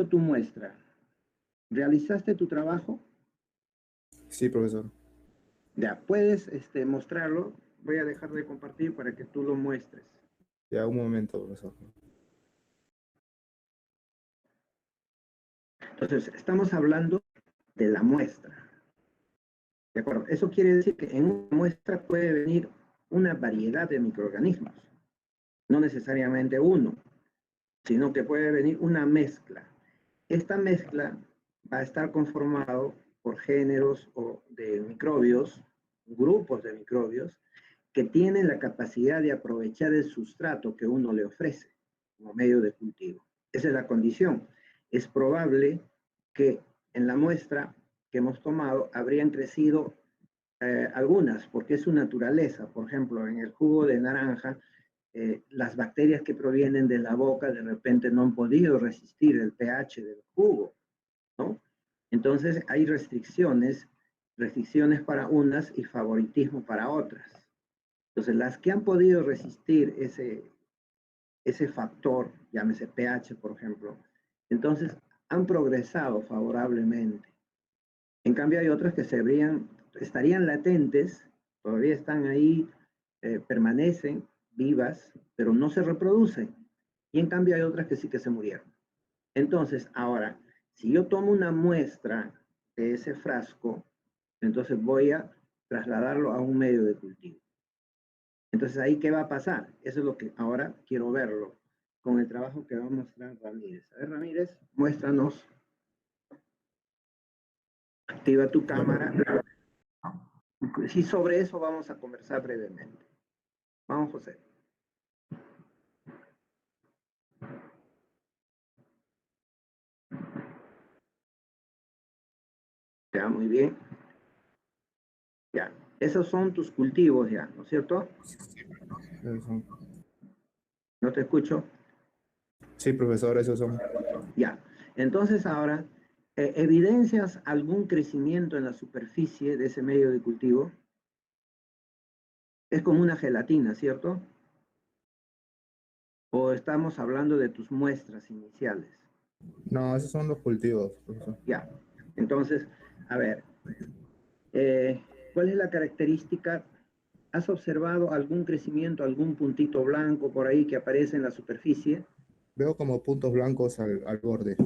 tu muestra? ¿Realizaste tu trabajo? Sí, profesor. Ya, puedes mostrarlo. Voy a dejar de compartir para que tú lo muestres. Ya, un momento, profesor. Entonces, estamos hablando de la muestra. ¿De acuerdo? Eso quiere decir que en una muestra puede venir una variedad de microorganismos. No necesariamente uno, sino que puede venir una mezcla. Esta mezcla va a estar conformado por géneros o de microbios, grupos de microbios, que tienen la capacidad de aprovechar el sustrato que uno le ofrece como medio de cultivo. Esa es la condición. Es probable que en la muestra que hemos tomado habrían crecido algunas, porque es su naturaleza. Por ejemplo, en el jugo de naranja, las bacterias que provienen de la boca de repente no han podido resistir el pH del jugo, ¿no? Entonces hay restricciones para unas y favoritismo para otras. Entonces, las que han podido resistir ese factor, llámese pH, por ejemplo, entonces han progresado favorablemente. En cambio, hay otras que estarían latentes, todavía están ahí, permanecen vivas, pero no se reproducen. Y en cambio, hay otras que sí que se murieron. Entonces, ahora, si yo tomo una muestra de ese frasco, entonces voy a trasladarlo a un medio de cultivo. Entonces, ahí, ¿qué va a pasar? Eso es lo que ahora quiero verlo con el trabajo que va a mostrar Ramírez. A ver, Ramírez, muéstranos. Activa tu cámara. Y sobre eso vamos a conversar brevemente. Vamos, José. Ya, muy bien. Ya, esos son tus cultivos ya, ¿no es cierto? No te escucho. Sí, profesor, esos son. Ya, entonces ahora, ¿evidencias algún crecimiento en la superficie de ese medio de cultivo? Es como una gelatina, ¿cierto? ¿O estamos hablando de tus muestras iniciales? No, esos son los cultivos, profesor. Ya, entonces, a ver, ¿cuál es la característica? ¿Has observado algún crecimiento, algún puntito blanco por ahí que aparece en la superficie? Veo como puntos blancos al borde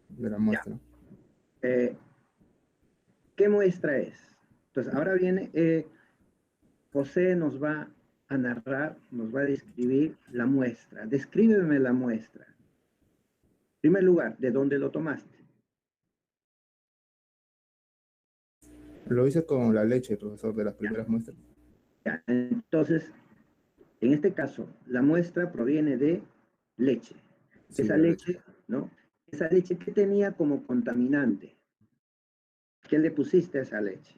de la Ya. muestra. ¿Qué muestra es? Entonces, ahora viene, José nos va a narrar, nos va a describir la muestra. Descríbeme la muestra. En primer lugar, ¿de dónde lo tomaste? Lo hice con la leche, profesor, de las Ya. primeras muestras. Ya. Entonces, en este caso, la muestra proviene de leche. Sí, Esa la leche. leche, ¿no? Esa leche, ¿qué tenía como contaminante? ¿Qué le pusiste a esa leche?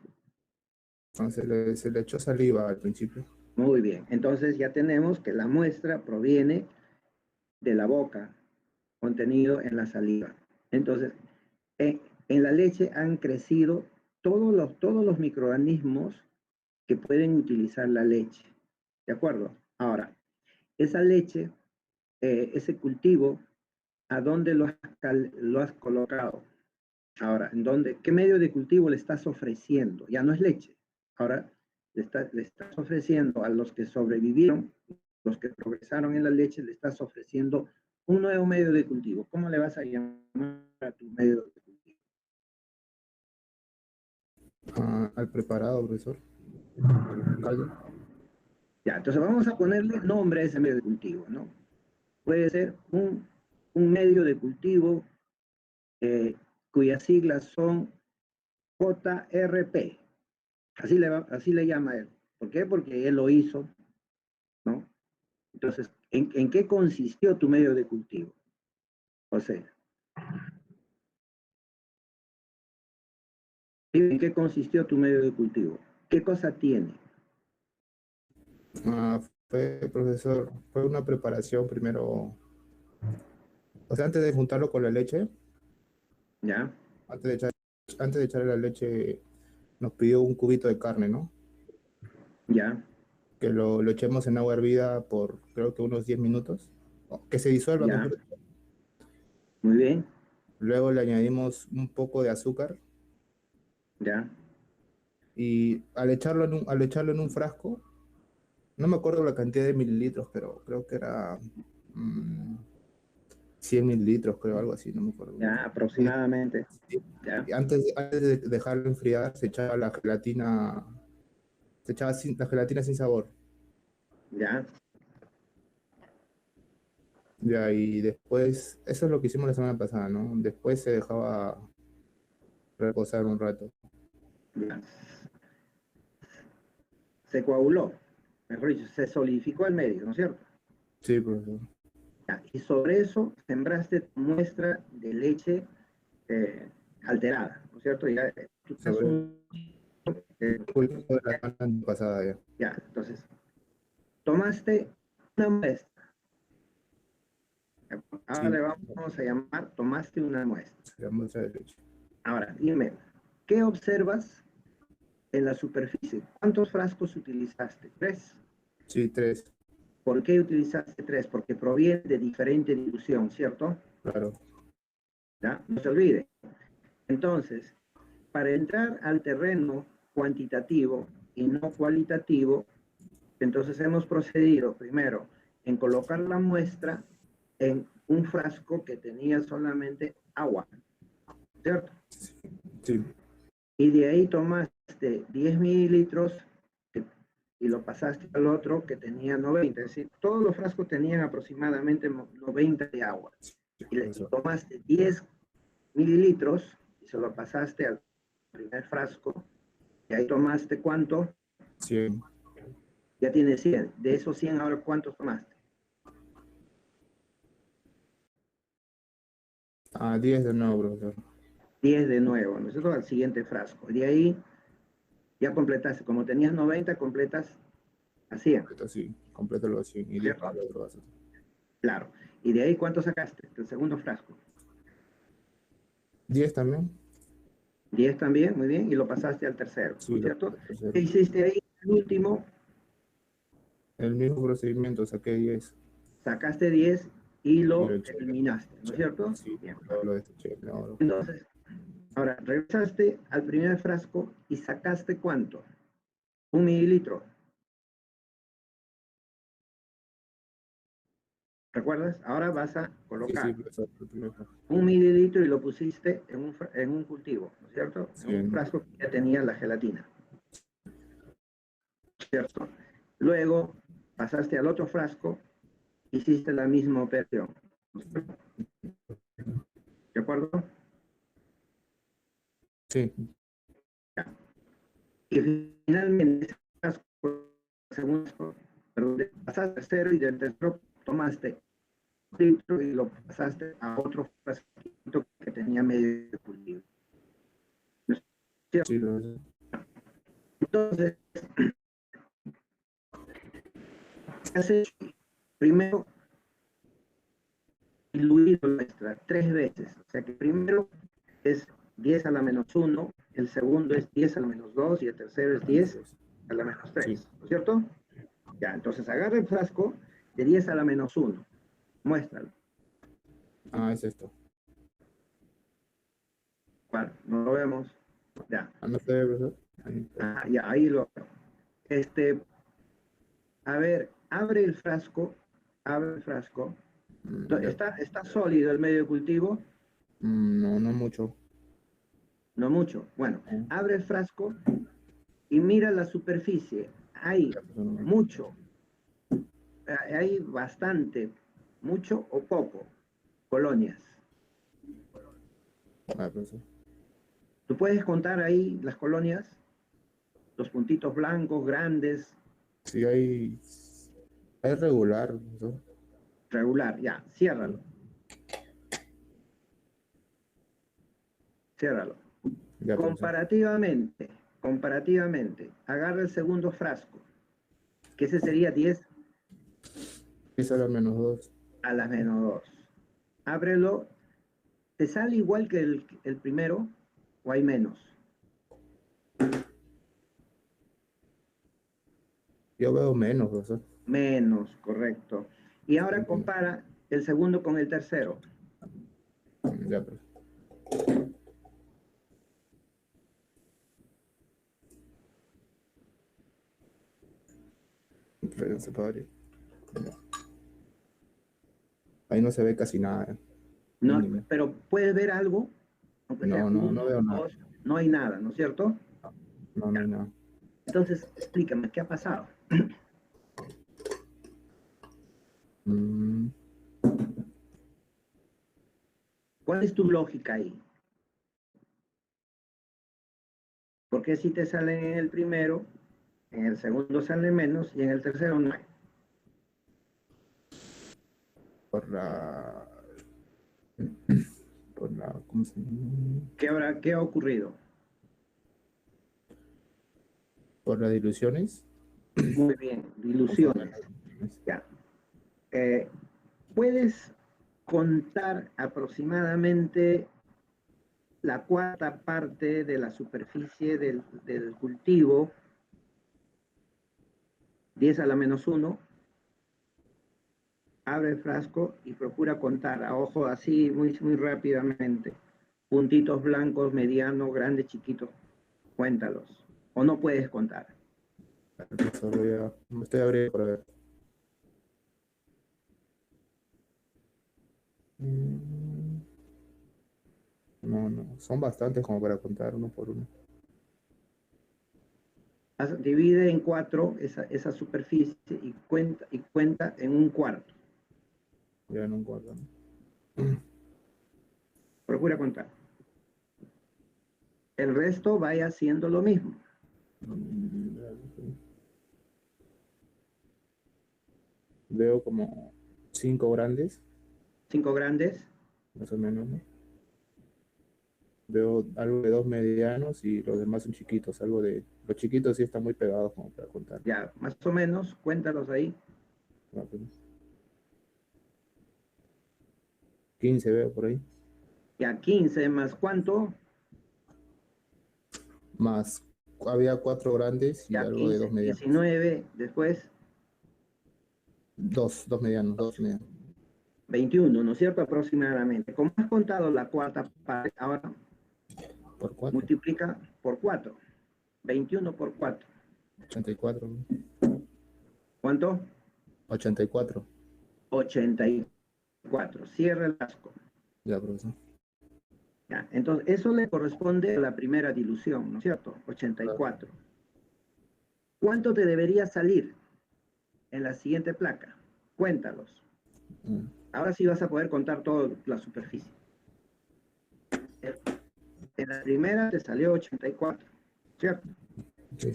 Se le echó saliva al principio. Muy bien. Entonces ya tenemos que la muestra proviene de la boca, contenido en la saliva. Entonces, en la leche han crecido todos los microorganismos que pueden utilizar la leche. ¿De acuerdo? Ahora, esa leche, ese cultivo, ¿a dónde lo has colocado? Ahora, ¿qué medio de cultivo le estás ofreciendo? Ya no es leche. Ahora le estás ofreciendo a los que sobrevivieron, los que progresaron en la leche, le estás ofreciendo un nuevo medio de cultivo. ¿Cómo le vas a llamar a tu medio de cultivo? Al preparado, profesor. Al caldo. Ya, entonces vamos a ponerle nombre a ese medio de cultivo, ¿no? Puede ser un medio de cultivo cuyas siglas son JRP. Así le llama él. ¿Por qué? Porque él lo hizo, ¿no? Entonces, ¿en qué consistió tu medio de cultivo? José, ¿en qué consistió tu medio de cultivo? ¿Qué cosa tiene? Fue, profesor, fue una preparación primero. O sea, antes de juntarlo con la leche, ¿Ya? antes de echar, antes de echarle la leche, nos pidió un cubito de carne, ¿no? ¿Ya? Que lo echemos en agua hervida por creo que unos 10 minutos. Que se disuelva ¿Ya? mejor. Muy bien. Luego le añadimos un poco de azúcar ¿Ya? y al echarlo en un frasco, no me acuerdo la cantidad de mililitros, pero creo que era mm, 100 mililitros, creo, algo así, no me acuerdo bien. ¿Ya? Aproximadamente. ¿Ya? Y antes de dejarlo enfriar, se echaba la gelatina, la gelatina sin sabor. ¿Ya? Ya, y después, eso es lo que hicimos la semana pasada, ¿no? Después se dejaba reposar un rato. ¿Ya? Se coaguló, mejor dicho, se solidificó el medio, ¿no es cierto? Sí, profesor. ¿Ya? Y sobre eso sembraste tu muestra de leche eh, alterada, ¿no es cierto? Ya, tú estás Sobre eh, el cultivo de la semana pasada ya. ya, entonces, tomaste una muestra. Ahora Sí, le vamos a llamar, tomaste una muestra. se llama muestra de leche. Ahora, dime, ¿qué observas en la superficie? ¿Cuántos frascos utilizaste? ¿Tres? Sí, tres, ¿Por qué utilizaste tres? Porque proviene de diferente dilución, ¿cierto? claro. ¿Ya? No se olvide. Entonces, para entrar al terreno cuantitativo y no cualitativo, entonces hemos procedido primero en colocar la muestra en un frasco que tenía solamente agua, ¿cierto? Sí, Y de ahí tomaste 10 mililitros y lo pasaste al otro que tenía 90, es decir, todos los frascos tenían aproximadamente 90 de agua. sí, Y profesor. tomaste 10 mililitros y se lo pasaste al primer frasco. Y ahí tomaste cuánto, 100. ya tienes 100. De esos 100, ahora cuántos tomaste. 10 de nuevo, profesor. 10 de nuevo, ¿no es cierto? Al siguiente frasco. De ahí ya completaste, como tenías 90, completas a 100, Completo, sí, completo los 100 y listo, ¿cierto? el otro vaso. Claro. Y de ahí cuánto sacaste, el segundo frasco. 10 también. 10 también, muy bien, y lo pasaste al tercero, ¿no Sí, es cierto? el tercero. ¿Qué hiciste ahí? El último, El mismo procedimiento, saqué 10 sacaste 10 y y lo lo eché. eliminaste, ¿no es cierto? Sí, Bien. luego lo deseché. No, Entonces, ahora regresaste al primer frasco y sacaste cuánto? 1 mililitro. ¿Recuerdas? Ahora vas a sí, sí, colocar profesor. 1 mililitro y lo pusiste en un cultivo, ¿no es cierto? En un 100. frasco que ya tenía la gelatina, ¿cierto? Luego pasaste al otro frasco, hiciste la misma operación, ¿de acuerdo? Sí, Y finalmente, ese frasco, segundo, perdón, pasaste a cero y del tercero tomaste un litro y lo pasaste a otro frasco que tenía medio de cultivo. ¿No es cierto? sí, profesor. Entonces, ¿qué has hecho? Primero, diluido la muestra 3 veces. O sea que primero es 10 a la menos 1, el segundo es 10 a la menos 2 y el tercero es 10 a la menos Sí. 3, ¿no es cierto? Ya, entonces agarra el frasco de 10 a la menos 1, muéstralo. Es esto. Bueno, no lo vemos. Ya, No se ve, profesor. Ahí. ya, ahí lo. Este, a ver, abre el frasco. Ya. Está sólido el medio de cultivo, No, no mucho. no mucho. Bueno, No. abre el frasco y mira la superficie. Hay Ya, profesor, no. mucho, hay bastante, mucho o poco colonias. Profesor. ¿Tú puedes contar ahí las colonias? Los puntitos blancos, grandes, Sí, hay regular, profesor. regular, ya, Sí. ciérralo, ciérralo. Ya, profesor. Comparativamente, agarra el segundo frasco, que ese sería 10 Sí, sale menos 2. a la menos 2. Ábrelo, ¿te sale igual que el primero o hay menos? Yo veo menos, profesor. Menos, correcto. Y Sí, ahora menos. compara el segundo con el tercero. Ya, profesor. no se podría. Ahí no se ve casi nada. No, Mínimo. pero puedes ver algo, aunque sea No uno, veo nada. dos, no hay nada, ¿no es cierto? No hay nada. Entonces, explícame, ¿qué ha pasado? Mm, ¿Cuál es tu lógica ahí? Porque si te salen en el primero, en el segundo sale menos y en el tercero no hay? por la... Por la... ¿Cómo se llama? ¿Qué ha ocurrido? Por las diluciones. Muy bien, Conforme a diluciones. las diluciones. Ya. Eh, ¿Puedes contar aproximadamente la cuarta parte de la superficie del cultivo, 10 a la menos 1? Abre el frasco y procura contar a ojo así muy rápidamente. Puntitos blancos, medianos, grandes, chiquitos. Cuéntalos. O no puedes contar. Me estoy abriendo para ver. Mm, no. Son bastantes como para contar uno por uno. Divide en 4 esa superficie y cuenta en un cuarto. Ya no guardan. Procura contar. El resto vaya haciendo lo mismo. Veo como 5 grandes, 5 grandes. más o menos, ¿no? Veo algo de 2 medianos y los demás son chiquitos. Algo de. Los chiquitos sí están muy pegados como para contar. Ya, más o menos, cuéntalos ahí. Ah, pues, 15 veo por ahí. Ya, 15 más cuánto. Más. Había 4 grandes y Ya, algo de 15, 2 medianos. 19, después Dos medianos, 2 medianos. 21, ¿no es cierto? Aproximadamente. Como has contado la cuarta parte, ahora Por 4. multiplica por 4. 21 por 4. 84. ¿Cuánto? 84. 84. Cierra el frasco. Ya, profesor. Ya, entonces, eso le corresponde a la primera dilución, ¿no es cierto? Claro. 84. ¿Cuánto te debería salir en la siguiente placa? Cuéntalos. Mm, Ahora sí vas a poder contar toda la superficie. En la primera te salió 84, ¿cierto? sí.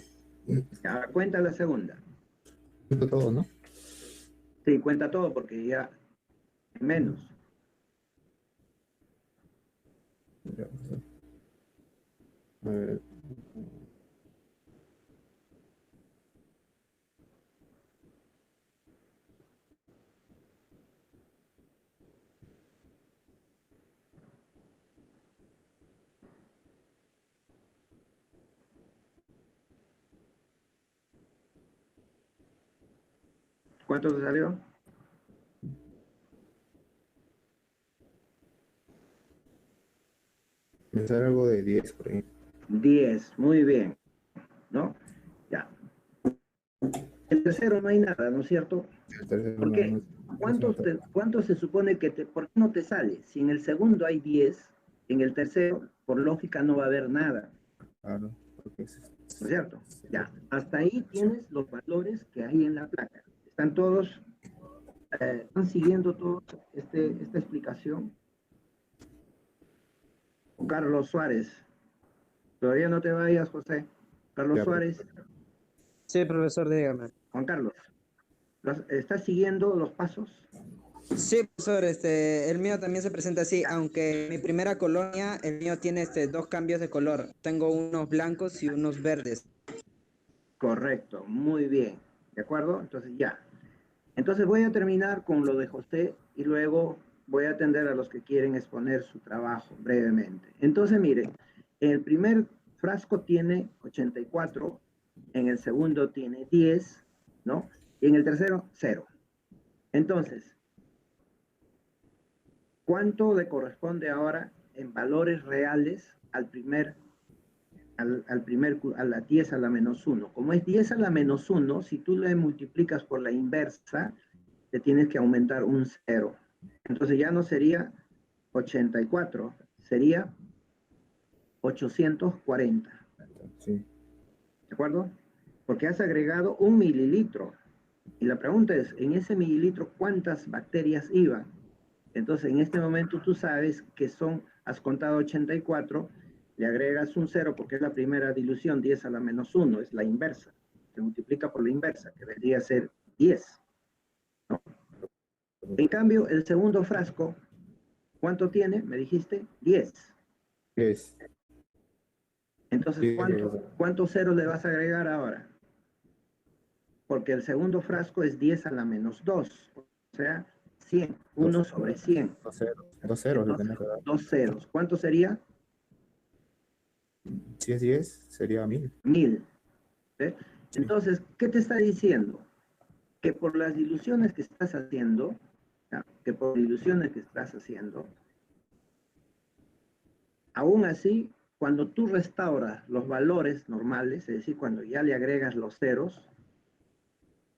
Ahora cuenta la segunda. Esto todo, ¿no? Sí, cuenta todo porque ya es menos. Ya, profesor. A ver. ¿Cuánto te salió? Me sale algo de 10 por ahí. 10, muy bien, ¿no? Ya. El tercero no hay nada, ¿no es cierto? El tercero ¿Por qué? no se nota. ¿Cuánto se supone que por qué no te sale? Si en el segundo hay 10, en el tercero, por lógica, no va a haber nada, Claro, porque ¿no es cierto? Ya, hasta ahí tienes los valores que hay en la placa. Están todos, están siguiendo todos esta explicación. Carlos Suárez, todavía no te vayas, José. Carlos ya, Suárez, Sí, profesor, dígame. Juan Carlos, ¿estás siguiendo los pasos? Sí, profesor, el mío también se presenta así, aunque mi primera colonia, el mío tiene dos cambios de color. Tengo unos blancos y unos verdes. Correcto, muy bien. ¿De acuerdo? Entonces ya. Entonces voy a terminar con lo de José y luego voy a atender a los que quieren exponer su trabajo brevemente. Entonces, mire, el primer frasco tiene 84, en el segundo tiene 10, ¿no? Y en el tercero, 0. Entonces, ¿cuánto le corresponde ahora en valores reales al primer a la 10 a la menos 1. Como es 10 a la menos 1, si tú le multiplicas por la inversa, te tienes que aumentar un 0. Entonces ya no sería 84, sería 840. Sí. ¿De acuerdo? Porque has agregado 1 mililitro. Y la pregunta es, en ese mililitro, ¿cuántas bacterias iban? Entonces, en este momento tú sabes que has contado 84, le agregas un 0 porque es la primera dilución, 10 a la menos 1, es la inversa. Se multiplica por la inversa, que vendría a ser 10. ¿No? En cambio, el segundo frasco, ¿cuánto tiene? Me dijiste 10. Es. Entonces, Sí, profesor. ¿cuántos ceros le vas a agregar ahora? Porque el segundo frasco es 10 a la menos 2, o sea, 100, 1 sobre 100. Dos ceros. Dos ceros le Entonces, tenés que dar. 2 ceros. ¿Cuánto sería? Si es 10, sería 1000. 1000. ¿Sí? Sí. Entonces, ¿qué te está diciendo? Que por las diluciones que estás haciendo, ¿ya? Que por diluciones que estás haciendo, aún así, cuando tú restauras los valores normales, es decir, cuando ya le agregas los ceros,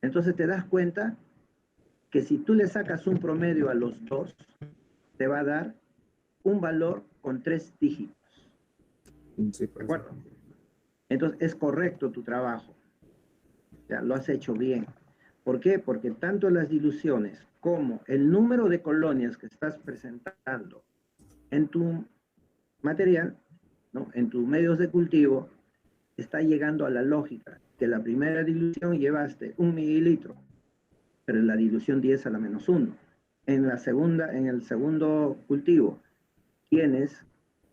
entonces te das cuenta que si tú le sacas un promedio a los dos, te va a dar un valor con 3 dígitos. Sí, ¿De acuerdo? Entonces, es correcto tu trabajo. Ya, lo has hecho bien. ¿Por qué? Porque tanto las diluciones como el número de colonias que estás presentando en tu material, ¿no? En tus medios de cultivo, está llegando a la lógica que la primera dilución llevaste 1 mililitro, pero en la dilución 10 a la menos 1. En el segundo cultivo,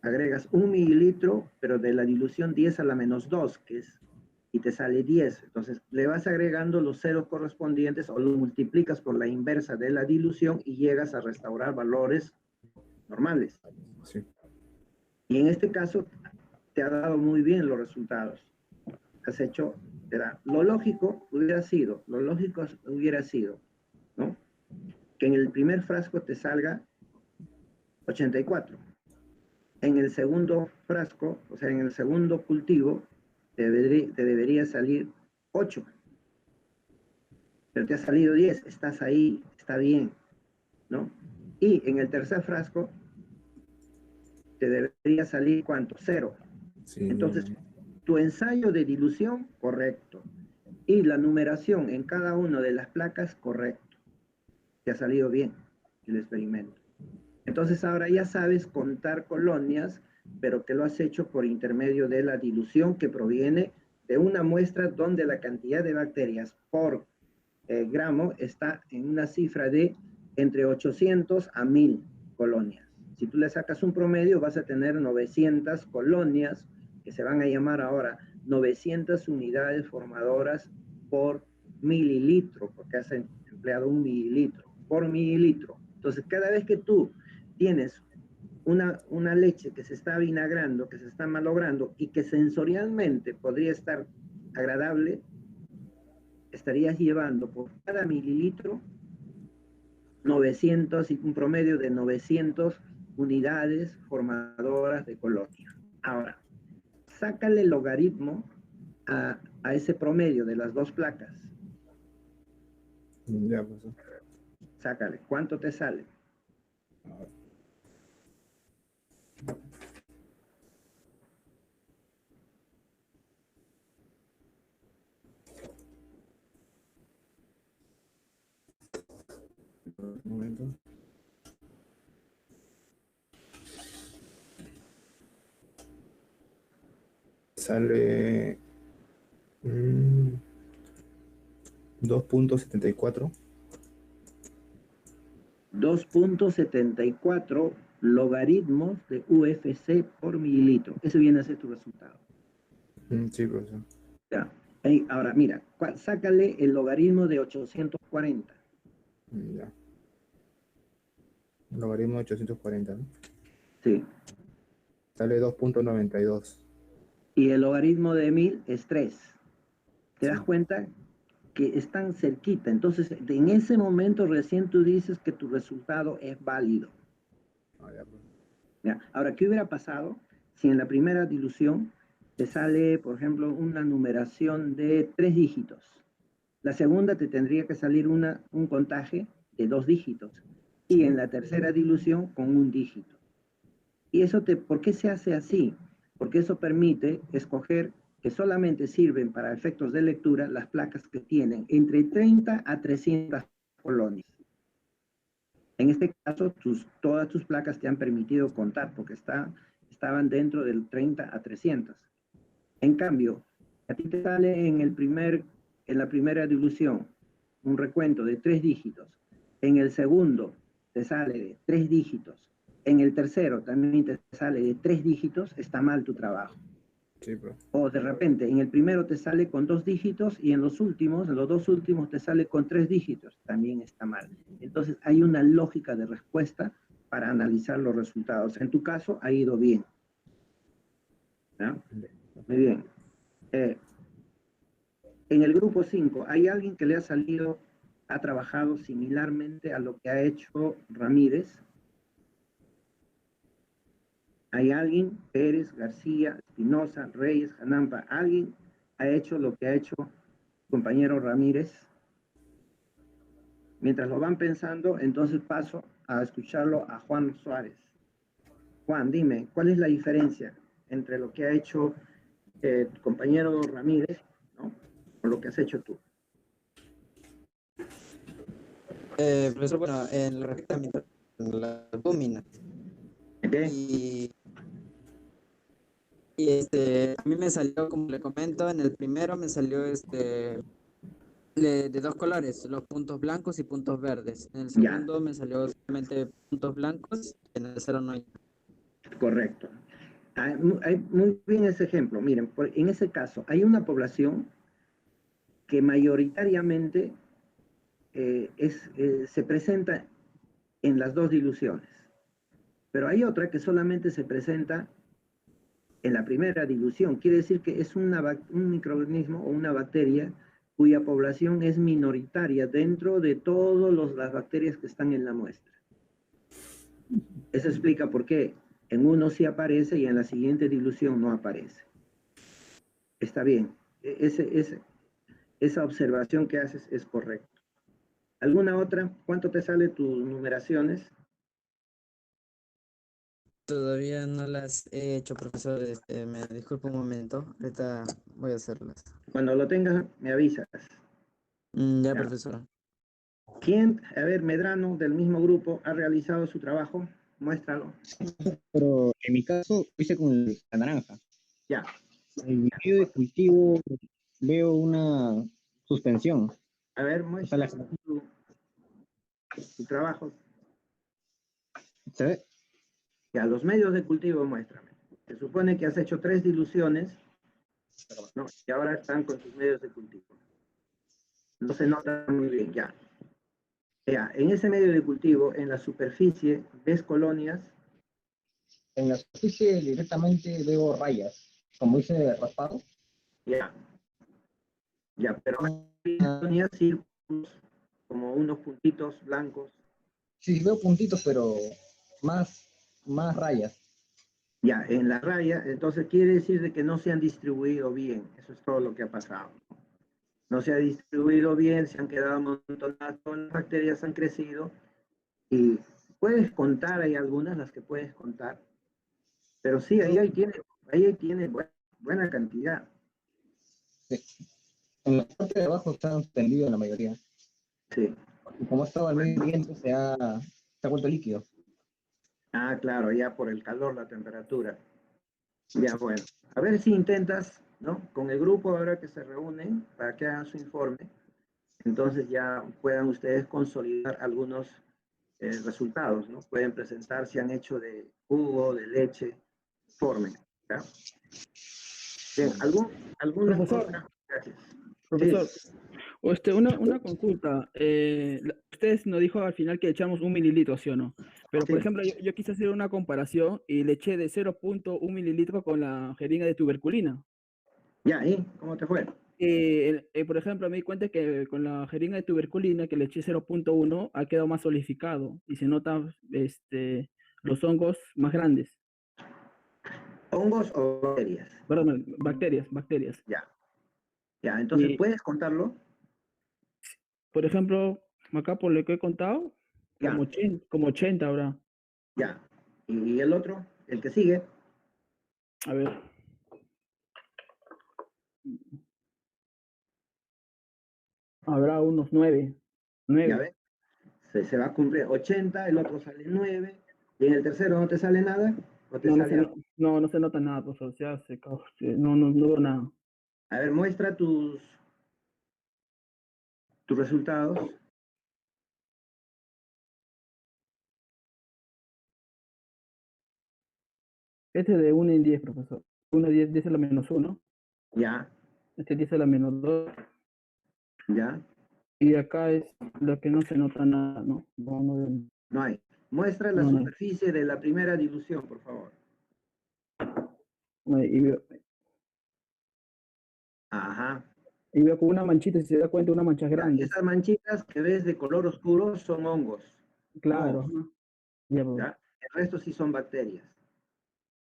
agregas 1 mililitro, pero de la dilución 10 a la menos 2, y te sale 10. Entonces, le vas agregando los ceros correspondientes o lo multiplicas por la inversa de la dilución y llegas a restaurar valores normales. Sí. Y en este caso, te ha dado muy bien los resultados. Has hecho, lo lógico hubiera sido, ¿no? Que en el primer frasco te salga 84. En el segundo frasco, o sea, en el segundo cultivo, te debería salir 8. Pero te ha salido 10, estás ahí, está bien, ¿no? Y en el tercer frasco, te debería salir, ¿cuánto? 0. Sí, Entonces, bien. tu ensayo de dilución, correcto. Y la numeración en cada una de las placas, correcto. Te ha salido bien el experimento. Entonces, ahora ya sabes contar colonias, pero que lo has hecho por intermedio de la dilución que proviene de una muestra donde la cantidad de bacterias por gramo está en una cifra de entre 800 a 1000 colonias. Si tú le sacas un promedio, vas a tener 900 colonias, que se van a llamar ahora 900 unidades formadoras por mililitro, porque has empleado 1 mililitro por mililitro. Entonces, cada vez que tú tienes una leche que se está vinagrando, que se está malogrando y que sensorialmente podría estar agradable, estarías llevando por cada mililitro 900 y un promedio de 900 unidades formadoras de colonia. Ahora, sácale el logaritmo a ese promedio de las dos placas. Ya, pues. Sácale. ¿Cuánto te sale? Un momento. Sale 2.74. 2.74 logaritmos de UFC por mililitro. Ese viene a ser tu resultado. Sí, profesor. Ya. Ahora, mira, sácale el logaritmo de 840. Ya. Logaritmo de 840, ¿no? Sí. Sale 2.92. Y el logaritmo de 1000 es 3. ¿Te das Sí. cuenta? Que están cerquita. Entonces, en ese momento recién tú dices que tu resultado es válido. Ah, ya, pues. ¿Ya? Ahora, ¿qué hubiera pasado si en la primera dilución te sale, por ejemplo, una numeración de 3 dígitos. La segunda te tendría que salir un contaje de 2 dígitos. Y en la tercera dilución con 1 dígito. ¿Y eso por qué se hace así? Porque eso permite escoger que solamente sirven para efectos de lectura las placas que tienen entre 30 a 300 colonias. En este caso, todas tus placas te han permitido contar porque estaban dentro del 30 a 300. En cambio, a ti te sale en la primera dilución un recuento de 3 dígitos. En el segundo te sale de 3 dígitos. En el tercero también te sale de 3 dígitos, está mal tu trabajo. Sí, bro. O de repente, en el primero te sale con 2 dígitos y en los dos últimos te sale con 3 dígitos, también está mal. Entonces, hay una lógica de respuesta para analizar los resultados. En tu caso, ha ido bien. ¿No? Muy bien. En el grupo 5, ¿hay alguien que le ha trabajado similarmente a lo que ha hecho Ramírez? ¿Hay alguien? Pérez, García, Espinosa, Reyes, Janampa. ¿Alguien ha hecho lo que ha hecho compañero Ramírez? Mientras lo van pensando, entonces paso a escucharlo a Juan Suárez. Juan, dime, ¿cuál es la diferencia entre lo que ha hecho tu compañero Ramírez, ¿no?, con lo que has hecho tú? Profesor, bueno, en lo respecto a la albúmina. ¿Okay? A mí me salió, como le comento, en el primero me salió de 2 colores, los puntos blancos y puntos verdes. En el segundo me salió solamente puntos blancos, en el tercero no hay. Correcto. Hay muy bien ese ejemplo. Miren, en ese caso, hay una población que mayoritariamente se presenta en las 2 diluciones, pero hay otra que solamente se presenta en la primera dilución. Quiere decir que es un microorganismo o una bacteria cuya población es minoritaria dentro de todas las bacterias que están en la muestra. Eso explica por qué en uno sí aparece y en la siguiente dilución no aparece. Está bien. Esa observación que haces es correcta. ¿Alguna otra? ¿Cuánto te sale tus numeraciones? Todavía no las he hecho, profesor. Me disculpa un momento. Ahorita voy a hacerlas. Cuando lo tengas, me avisas. Ya, Ya. profesor. ¿Quién, a ver, Medrano, del mismo grupo, ha realizado su trabajo? Muéstralo. Pero en mi caso, hice con la naranja. Ya. En mi medio de cultivo veo una suspensión. A ver, O sea, muestra tu trabajo. ¿se ve? Ya, los medios de cultivo, muéstrame. Se supone que has hecho 3 diluciones, ¿no?, y ahora están con tus medios de cultivo. No se nota muy bien, ya. Ya, en ese medio de cultivo, en la superficie, ¿ves colonias? En la superficie directamente veo rayas, como dice raspado. Ya. Ya, pero hay colonias, círculos, como unos puntitos blancos. Sí, veo puntitos, pero más rayas. Ya, en la raya, entonces quiere decir de que no se han distribuido bien. Eso es todo lo que ha pasado. No se ha distribuido bien, se han quedado amontonadas, todas las bacterias han crecido. Y puedes contar, hay algunas las que puedes contar. Pero sí, ahí tiene buena cantidad. Sí. En la parte de abajo están suspendidos la mayoría. Sí. Y como estaba al medio ambiente, se ha vuelto líquido. Ah, claro, ya por el calor, la temperatura. Ya, bueno. A ver si intentas, ¿no?, con el grupo ahora que se reúnen para que hagan su informe. Entonces ya puedan ustedes consolidar algunos resultados, ¿no? Pueden presentar si han hecho de jugo, de leche, informe. ¿Ya? Bien, ¿alguna Profesor, otra? Gracias. profesor, Sí. una consulta. Ustedes nos dijo al final que echamos 1 mililitro, ¿sí o no? Pero, por Sí. ejemplo, yo quise hacer una comparación y le eché de 0.1 mililitro con la jeringa de tuberculina. Ya, ¿y cómo te fue? Por ejemplo, me di cuenta que con la jeringa de tuberculina, que le eché 0.1, ha quedado más solidificado y se notan los hongos más grandes. ¿Hongos o bacterias? Perdón, bacterias. Ya. Ya, entonces, Y, ¿puedes contarlo? por ejemplo, acá por lo que he contado, Ya, como 80 habrá. ya. ¿Y el otro? El que sigue. A ver. Habrá unos 9. Ya 9. ves. Se va a cumplir 80, el otro sale 9. ¿Y en el tercero no te sale nada? ¿O te No, sale algo? no se nota nada, profesor. No veo nada. A ver, muestra tus resultados. Este es de 1 en 10, profesor. 1 en 10, 10 a la menos 1. Ya, Este 10 a la menos 2. ya. Y acá es lo que no se nota nada, ¿no? No hay. Muestra la No hay. superficie de la primera dilución, por favor. No hay. Ajá. Y veo con una manchita, si se da cuenta, una mancha Ya, grande. esas manchitas que ves de color oscuro son hongos. Claro. Mohos, Ajá. Ya, pues. ¿ya? El resto sí son bacterias.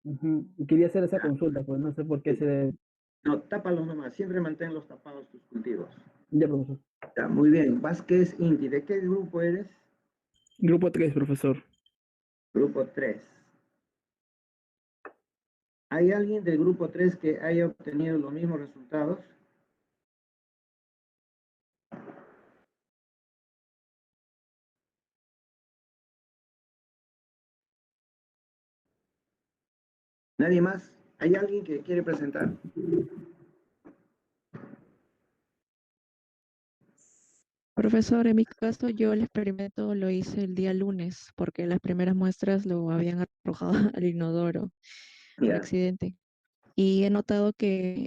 Ujú. Y quería hacer esa ¿Ya? consulta, pues no sé por qué Sí. se... No, tápalos nomás. Siempre manténlos tapados tus cultivos. Ya, profesor. Ya, muy bien. Vázquez Inti, ¿de qué grupo eres? Grupo 3, profesor. Grupo 3. ¿Hay alguien del grupo 3 que haya obtenido los mismos resultados? ¿Nadie más? ¿Hay alguien que quiere presentar? Profesor, en mi caso yo el experimento lo hice el día lunes porque las primeras muestras lo habían arrojado al inodoro por Ya, accidente. Y he notado que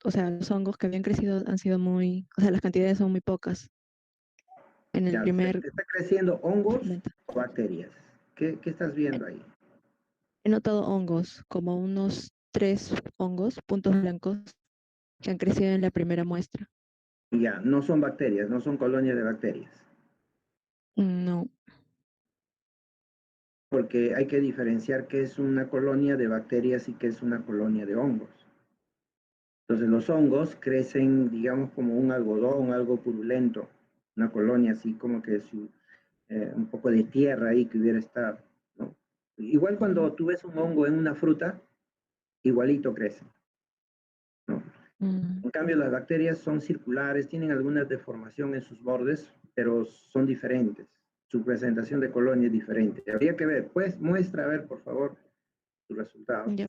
o sea, los hongos que habían crecido han sido muy, o sea, las cantidades son muy pocas en el ya. primer ¿Te está creciendo hongos experimento. o bacterias? ¿Qué estás viendo ahí? He notado hongos, como unos 3 hongos, puntos blancos, que han crecido en la primera muestra. Ya, no son bacterias, no son colonias de bacterias. No. Porque hay que diferenciar qué es una colonia de bacterias y qué es una colonia de hongos. Entonces los hongos crecen, digamos, como un algodón, algo purulento, una colonia así como que es un poco de tierra ahí que hubiera estado, ¿no? Igual Ujú. cuando tú ves un hongo en una fruta, igualito crece, ¿no? Mm, En cambio, las bacterias son circulares, tienen alguna deformación en sus bordes, pero son diferentes. Su presentación de colonia es diferente. Habría que ver, pues muestra, a ver, por favor, tus resultados. ya.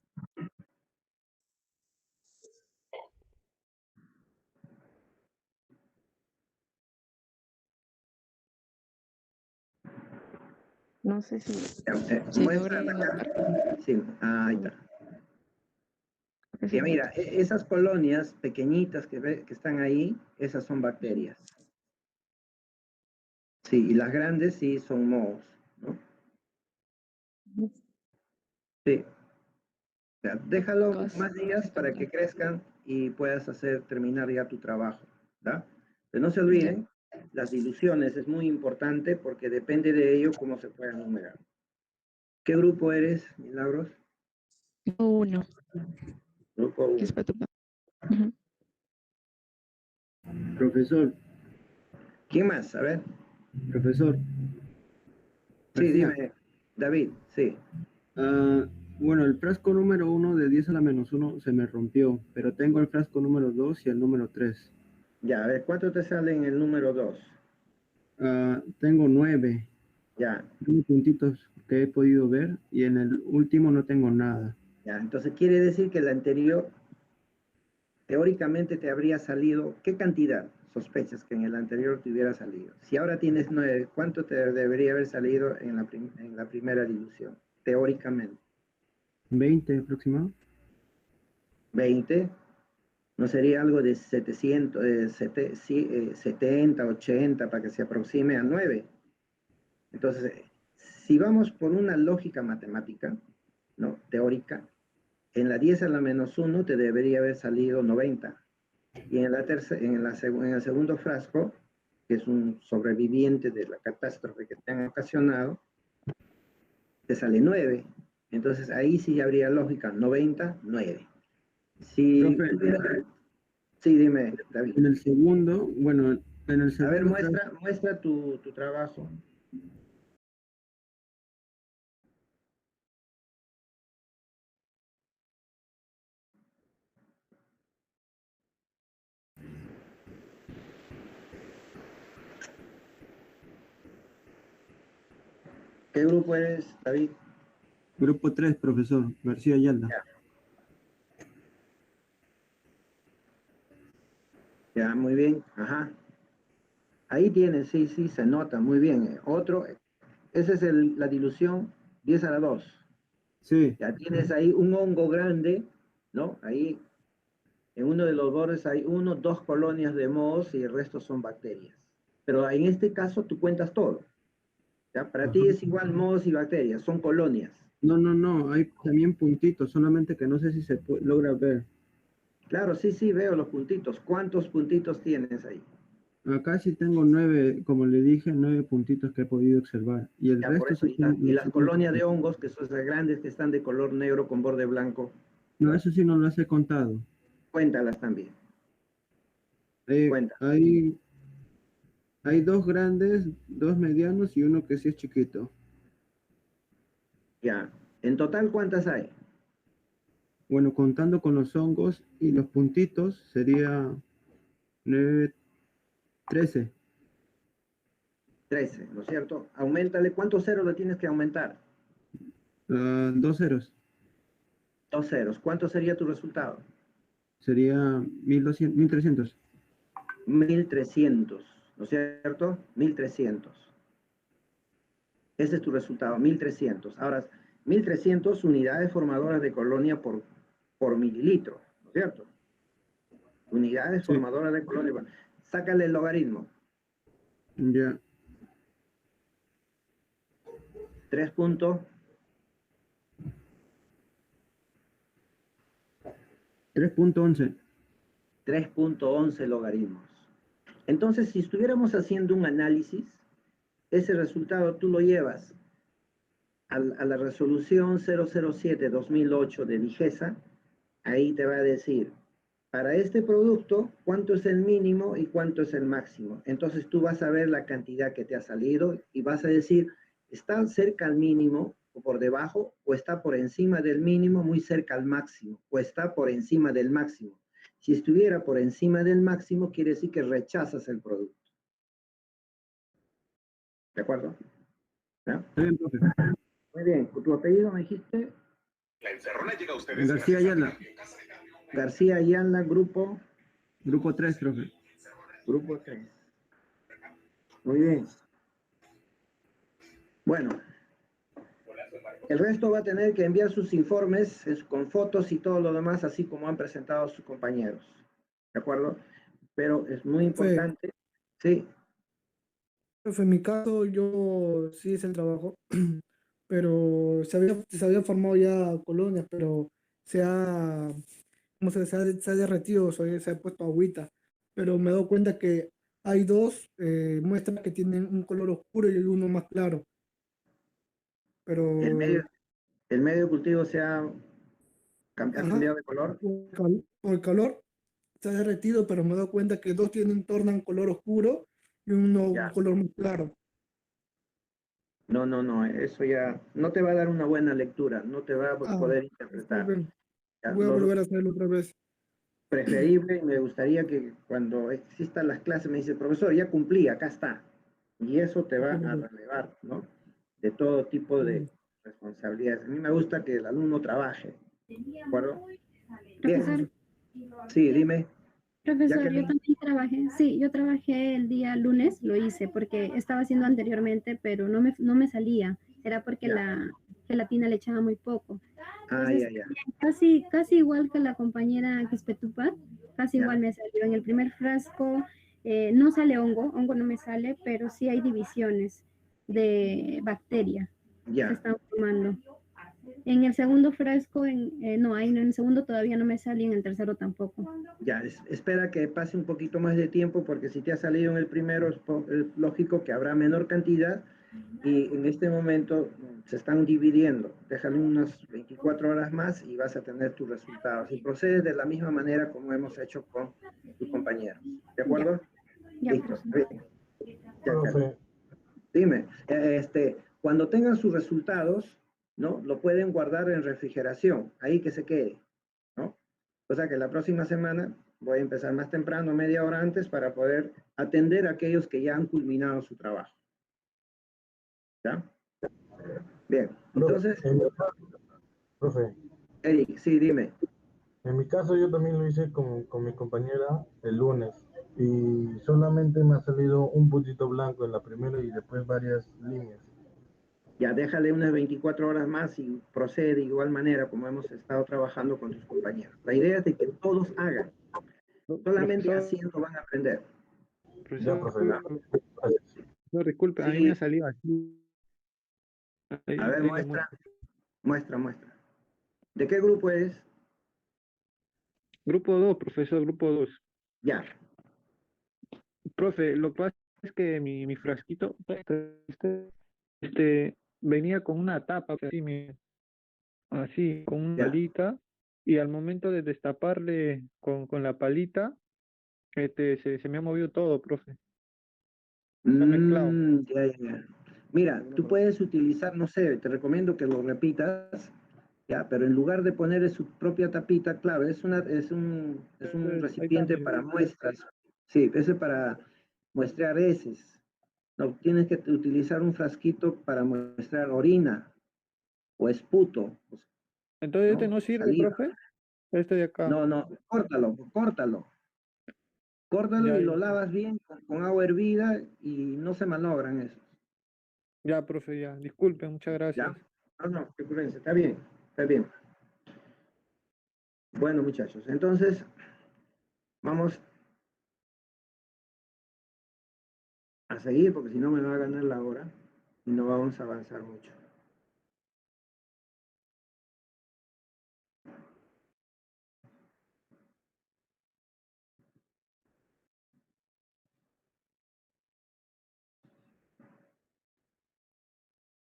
No sé si Muestra logre acá. notar. Sí, ahí Ya, está. creo que Ya sí mira, noto. esas colonias pequeñitas que están ahí, esas son bacterias. Sí, y las grandes sí son mohos, ¿no? Ujú. Sí. Ya, déjalo Hongos más días para que secundarios. crezcan y puedas terminar ya tu trabajo, ¿da? Pero no se Ya. olviden, las diluciones es muy importante porque depende de ello cómo se pueda enumerar. ¿Qué grupo eres, Milagros? Uno, Grupo que es 1. para tu papá. Ujú. Profesor, ¿Quién más? A ver. profesor Sí, García. dime, David, sí. Ah, bueno, el frasco número 1 de 10 a la menos 1 se me rompió, pero tengo el frasco número 2 y el número 3. Ya, a ver, ¿cuánto te sale en el número 2? Tengo 9 Ya, puntitos que he podido ver y en el último no tengo nada. ya. Entonces quiere decir que el anterior, teóricamente te habría salido, ¿qué cantidad sospechas que en el anterior te hubiera salido? Si ahora tienes 9, ¿cuánto te debería haber salido en la primera dilución? Teóricamente, 20 aproximado. 20. ¿No sería algo de 700, 70, 80 para que se aproxime a 9? Entonces, si vamos por una lógica matemática, ¿no? Teórica, en la 10 a la menos 1 te debería haber salido 90. Y en el segundo frasco, que es un sobreviviente de la catástrofe que te han ocasionado, te sale 9. Entonces ahí sí habría lógica, 99. Si Profe. tuviera- Sí, dime, David. En el segundo, bueno, en el A ver, segundo frasco, muestra tu trabajo. ¿Qué grupo eres, David? grupo 3, profesor, García Ayala. Ya, muy bien. Ajá. Ahí tienes, sí, sí, se nota, muy bien. Otro, esa es la dilución 10 a la 2. Sí, Ya tienes ahí un hongo grande, ¿no? Ahí en uno de los bordes hay 2 colonias de mohos y el resto son bacterias. Pero en este caso tú cuentas todo. ¿Ya? Para ti ajá. es igual mohos y bacterias, son colonias. No, hay también puntitos, solamente que no sé si se logra ver. Claro, sí, sí, veo los puntitos. ¿Cuántos puntitos tienes ahí? Acá sí tengo 9, como le dije, 9 puntitos que he podido observar. Y el Ya, por resto eso. sí Y no las sé. colonias de hongos, que son las grandes que están de color negro con borde blanco, No, eso sí no las he contado. cuéntalas también. Cuenta. Hay 2 grandes, 2 medianos y uno que sí es chiquito. Ya. En total, ¿cuántas hay? Bueno, contando con los hongos y los puntitos, sería 9, 13. 13, ¿no es cierto? Auméntale. ¿Cuántos ceros le tienes que aumentar? 2 ceros. 2 ceros. ¿Cuánto sería tu resultado? Sería 1200, 1300. 1300, ¿no es cierto? 1300. Ese es tu resultado, 1300. Ahora, 1300 unidades formadoras de colonia por mililitro, ¿no es cierto? Unidades Sí, formadoras de colonia. Sácale el logaritmo. ya. 3 puntos. 3.11. 3.11 logaritmos. Entonces, si estuviéramos haciendo un análisis, ese resultado tú lo llevas a la resolución 007-2008 de Digesa, ahí te va a decir, para este producto, cuánto es el mínimo y cuánto es el máximo. Entonces tú vas a ver la cantidad que te ha salido y vas a decir, ¿está cerca al mínimo o por debajo? ¿O está por encima del mínimo, muy cerca al máximo? ¿O está por encima del máximo? Si estuviera por encima del máximo, quiere decir que rechazas el producto. ¿De acuerdo? ¿Ya? Está bien, profe. Muy bien. ¿Tu apellido me dijiste? García Ayala, García Ayala, grupo grupo 3, profe. 3. Muy bien. Bueno, el resto va a tener que enviar sus informes con fotos y todo lo demás, así como han presentado sus compañeros. ¿De acuerdo? Pero es muy Profe, importante. Sí, profe, en mi caso yo sí hice el trabajo, pero se había formado ya colonias, pero se ha, ¿cómo se ha derretido, se ha puesto agüita. Pero me he dado cuenta que hay dos muestras que tienen un color oscuro y uno más claro. el Pero, medio, el medio de cultivo ha ajá, cambiado de color. por el calor se ha derretido, pero me he dado cuenta que dos tornan color oscuro y uno un Ya. color muy claro. No, no, no, eso ya no te va a dar una buena lectura, no te va a Ah, poder interpretar. disculpen, Ya, voy a volver a hacerlo otra vez. preferible y me gustaría que cuando existan las clases me dice, profesor, ya cumplí, acá está. Y eso te va a relevar, ¿no? De todo tipo de responsabilidades. A mí me gusta que el alumno trabaje, ¿de acuerdo? Profesor, Bien, sí, dime, ya profesor, que yo también trabajé, sí, yo trabajé el día lunes, lo hice porque estaba haciendo anteriormente, pero no me salía, era porque ya, la gelatina le echaba muy poco. Entonces, ya, casi igual que la compañera Quispetupa, casi ya, igual me salió. En el primer frasco no sale hongo no me sale, pero sí hay divisiones de bacteria que se ya, están formando. En el segundo frasco, no, ahí no, en el segundo todavía no me sale, en el tercero tampoco. ya. Espera que pase un poquito más de tiempo porque si te ha salido en el primero es lógico que habrá menor cantidad y en este momento se están dividiendo. Déjale unas 24 horas más y vas a tener tus resultados. Y procedes de la misma manera como hemos hecho con tus compañeros. ¿De acuerdo? Ya, Listo. profesor. Bien. Ya, dime, cuando tengan sus resultados, ¿no? Lo pueden guardar en refrigeración, ahí que se quede, ¿no? O sea que la próxima semana voy a empezar más temprano, media hora antes, para poder atender a aquellos que ya han culminado su trabajo. ¿Ya? Bien, entonces, Profe, Eric, sí, dime. en mi caso yo también lo hice con mi compañera el lunes y solamente me ha salido un puntito blanco en la primera y después varias líneas. Ya déjale unas 24 horas más y procede de igual manera como hemos estado trabajando con tus compañeros. La idea es de que todos hagan. Solamente Profesor, haciendo van a aprender. Ya, profesor, profe, ¿Ya? no, disculpe, a mí me ha Sí, salido así. a ver, Ahí le muestra, muestro. muestra. ¿De qué grupo eres? Grupo 2, profesor, grupo 2. Ya. Profe, lo que pasa es que mi frasquito venía con una tapa, así, con una Ya. palita, y al momento de destaparle con la palita, se me ha movido todo, profe. Se ha mezclado. Ya. Mira, tú puedes utilizar, no sé, te recomiendo que lo repitas, ya, pero en lugar de poner su propia tapita, claro, es un Ahí está, recipiente mire. para muestras. Sí, ese para muestrear heces. No, tienes que utilizar un frasquito para muestrear orina o esputo, Entonces este ¿no? no sirve, Saliva. profe. Este de acá. No, córtalo. Córtalo Ya, y ya, lo lavas bien con agua hervida y no se malogran eso. ya, profe, ya. Disculpe, muchas ¿Ya? gracias. No, preocupense, está bien, está bien. Bueno, muchachos, entonces vamos a seguir porque si no me va a ganar la hora y no vamos a avanzar mucho.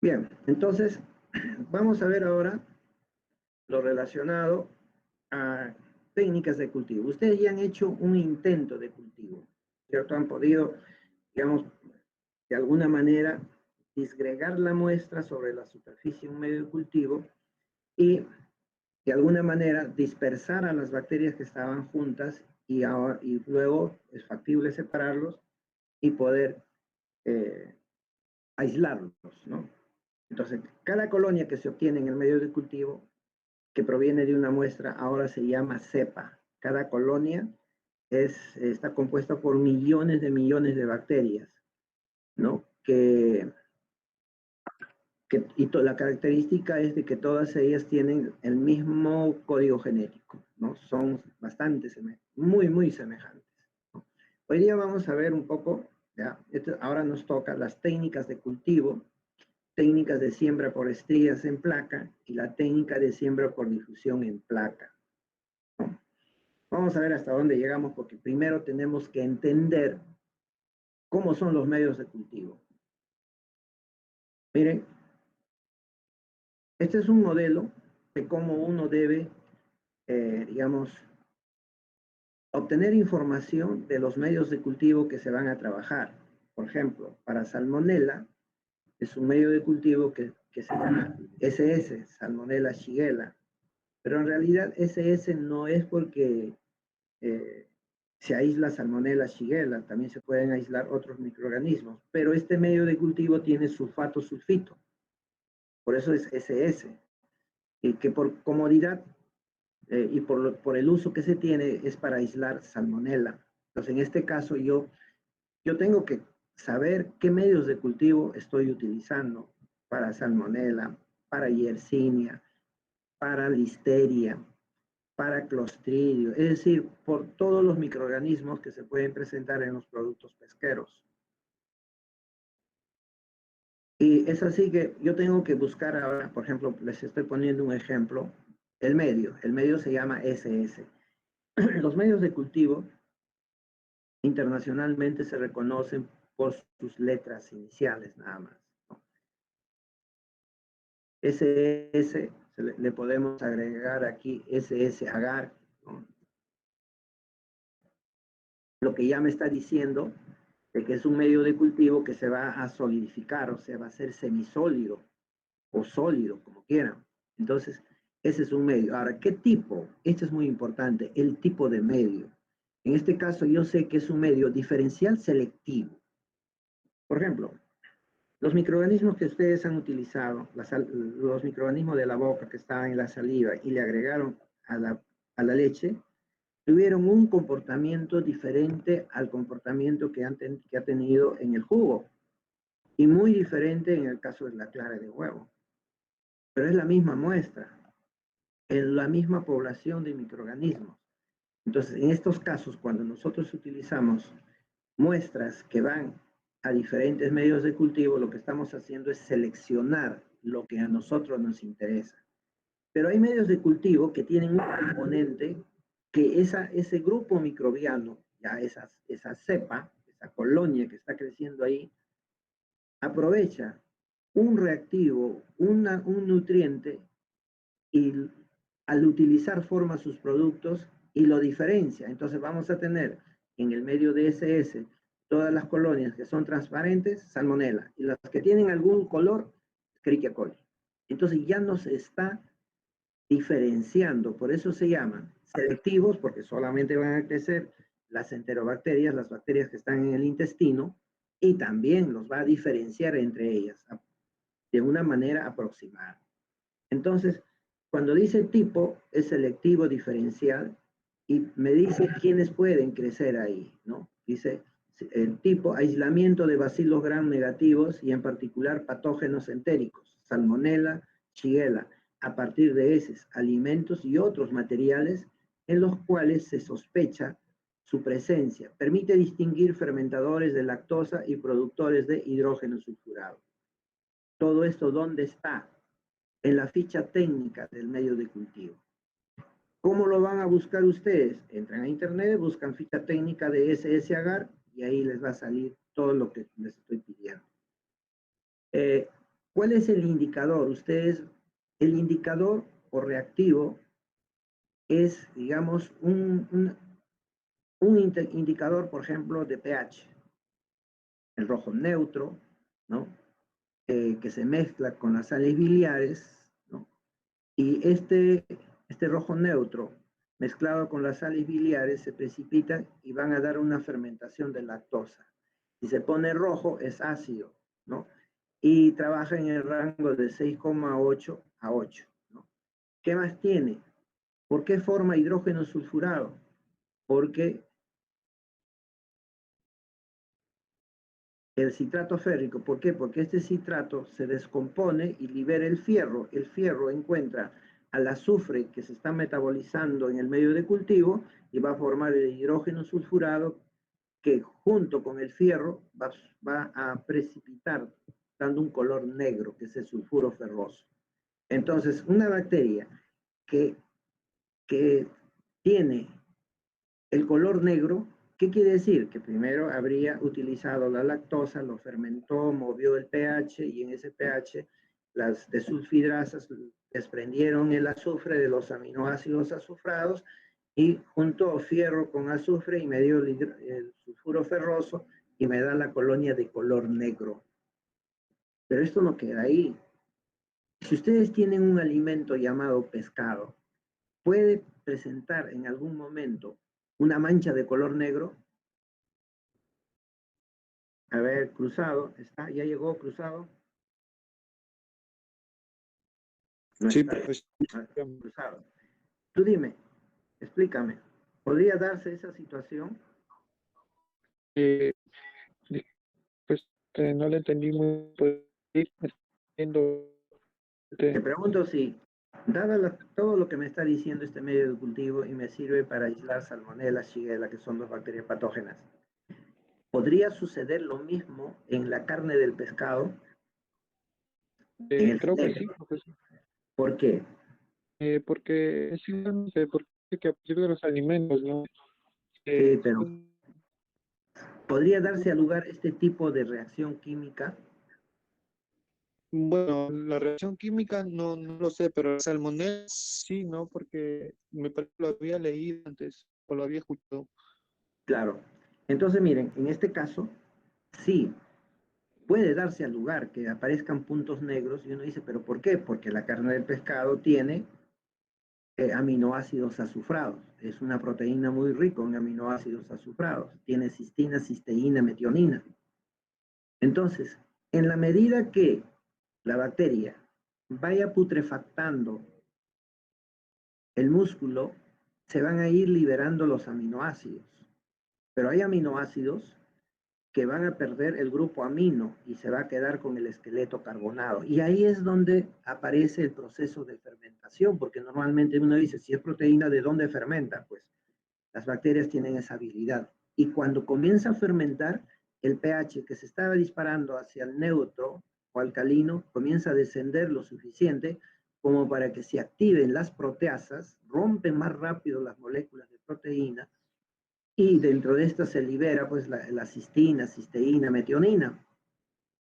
Bien, entonces vamos a ver ahora lo relacionado a técnicas de cultivo. Ustedes ya han hecho un intento de cultivo, ¿cierto? Han podido, digamos, de alguna manera disgregar la muestra sobre la superficie de un medio de cultivo y de alguna manera dispersar a las bacterias que estaban juntas y luego es factible separarlos y poder aislarlos, ¿no? Entonces, cada colonia que se obtiene en el medio de cultivo que proviene de una muestra ahora se llama cepa. Cada colonia está compuesta por millones de bacterias, ¿no? La característica es de que todas ellas tienen el mismo código genético, ¿no? Son bastante muy semejantes, ¿no? Hoy día vamos a ver un poco, ¿ya? Ahora nos toca las técnicas de cultivo, técnicas de siembra por estrías en placa y la técnica de siembra por difusión en placa, ¿no? Vamos a ver hasta dónde llegamos porque primero tenemos que entender cómo son los medios de cultivo. Miren, este es un modelo de cómo uno debe, digamos, obtener información de los medios de cultivo que se van a trabajar. Por ejemplo, para salmonella es un medio de cultivo que se llama SS, Salmonella shigella. Pero en realidad SS no es porque se aísla Salmonella shigella, también se pueden aislar otros microorganismos, pero este medio de cultivo tiene sulfato sulfito, por eso es SS, y que por comodidad y por el uso que se tiene es para aislar Salmonella. Entonces, en este caso yo tengo que saber qué medios de cultivo estoy utilizando para Salmonella, para Yersinia, para Listeria, para Clostridio, es decir, por todos los microorganismos que se pueden presentar en los productos pesqueros. Y es así que yo tengo que buscar ahora, por ejemplo, les estoy poniendo un ejemplo, el medio se llama SS. Los medios de cultivo internacionalmente se reconocen por sus letras iniciales nada más, ¿no? SS, le podemos agregar aquí SS agar, ¿no? Lo que ya me está diciendo de que es un medio de cultivo que se va a solidificar, o sea, va a ser semisólido o sólido, como quieran. Entonces, ese es un medio. Ahora, ¿qué tipo? Esto es muy importante, el tipo de medio. En este caso, yo sé que es un medio diferencial selectivo. Por ejemplo, los microorganismos que ustedes han utilizado, los microorganismos de la boca que estaban en la saliva y le agregaron a la leche, tuvieron un comportamiento diferente al comportamiento que ha tenido en el jugo y muy diferente en el caso de la clara de huevo. Pero es la misma muestra, es la misma población de microorganismos. Entonces, en estos casos, cuando nosotros utilizamos muestras que van a diferentes medios de cultivo, lo que estamos haciendo es seleccionar lo que a nosotros nos interesa. Pero hay medios de cultivo que tienen un componente que ese grupo microbiano, ya esa cepa, esa colonia que está creciendo ahí, aprovecha un reactivo, un nutriente, y al utilizar forma sus productos y lo diferencia. Entonces vamos a tener en el medio de SS todas las colonias que son transparentes, Salmonella, y las que tienen algún color, Escherichia coli. Entonces ya nos está diferenciando, por eso se llaman selectivos, porque solamente van a crecer las enterobacterias, las bacterias que están en el intestino, y también los va a diferenciar entre ellas de una manera aproximada. Entonces, cuando dice tipo, es selectivo diferencial, y me dice quiénes pueden crecer ahí, ¿no? Dice el tipo, aislamiento de bacilos gram negativos y en particular patógenos entéricos, Salmonella, Shigella, a partir de heces, alimentos y otros materiales en los cuales se sospecha su presencia. Permite distinguir fermentadores de lactosa y productores de hidrógeno sulfurado. Todo esto, ¿dónde está? En la ficha técnica del medio de cultivo. ¿Cómo lo van a buscar ustedes? Entran a internet, buscan ficha técnica de SS agar y ahí les va a salir todo lo que les estoy pidiendo. ¿Cuál es el indicador? Ustedes, el indicador o reactivo es, digamos, un indicador, por ejemplo, de pH. El rojo neutro, ¿no? Que se mezcla con las sales biliares, ¿no? Y este rojo neutro mezclado con las sales biliares se precipitan y van a dar una fermentación de lactosa. Si se pone rojo es ácido, ¿no? Y trabaja en el rango de 6,8 a 8, ¿no? ¿Qué más tiene? ¿Por qué forma hidrógeno sulfurado? Porque el citrato férrico, ¿por qué? Porque este citrato se descompone y libera el fierro. El fierro encuentra al azufre que se está metabolizando en el medio de cultivo y va a formar el hidrógeno sulfurado que junto con el fierro va a precipitar dando un color negro, que es el sulfuro ferroso. Entonces, una bacteria que tiene el color negro, ¿qué quiere decir? Que primero habría utilizado la lactosa, lo fermentó, movió el pH y en ese pH las desulfidrasas desprendieron el azufre de los aminoácidos azufrados y juntó fierro con azufre y me dio el sulfuro ferroso y me da la colonia de color negro. Pero esto no queda ahí. Si ustedes tienen un alimento llamado pescado, puede presentar en algún momento una mancha de color negro. A ver, cruzado, ¿está? ¿Ya llegó cruzado? No Sí, está. profesor. Cruzado. Tú dime, explícame, ¿podría darse esa situación? Pues no le entendí muy bien. Te pregunto si, dada todo lo que me está diciendo este medio de cultivo y me sirve para aislar Salmonella, Shigella, que son dos bacterias patógenas, ¿podría suceder lo mismo en la carne del pescado? En el Creo que filete. sí, profesor. ¿Por qué? Porque es igualmente, porque a partir de los alimentos, ¿no? Sí, pero ¿podría darse a lugar este tipo de reacción química? Bueno, la reacción química no lo sé, pero la salmonela sí, ¿no? Porque me parece que lo había leído antes o lo había escuchado. Claro. Entonces, miren, en este caso, sí, puede darse al lugar que aparezcan puntos negros y uno dice, ¿pero por qué? Porque la carne del pescado tiene aminoácidos azufrados. Es una proteína muy rica en aminoácidos azufrados. Tiene cistina, cisteína, metionina. Entonces, en la medida que la bacteria vaya putrefactando el músculo, se van a ir liberando los aminoácidos. Pero hay aminoácidos que van a perder el grupo amino y se va a quedar con el esqueleto carbonado. Y ahí es donde aparece el proceso de fermentación, porque normalmente uno dice, si es proteína, ¿de dónde fermenta? Pues las bacterias tienen esa habilidad. Y cuando comienza a fermentar, el pH que se estaba disparando hacia el neutro o alcalino comienza a descender lo suficiente como para que se activen las proteasas, rompen más rápido las moléculas de proteína y dentro de esta se libera pues la cistina, cisteína, metionina.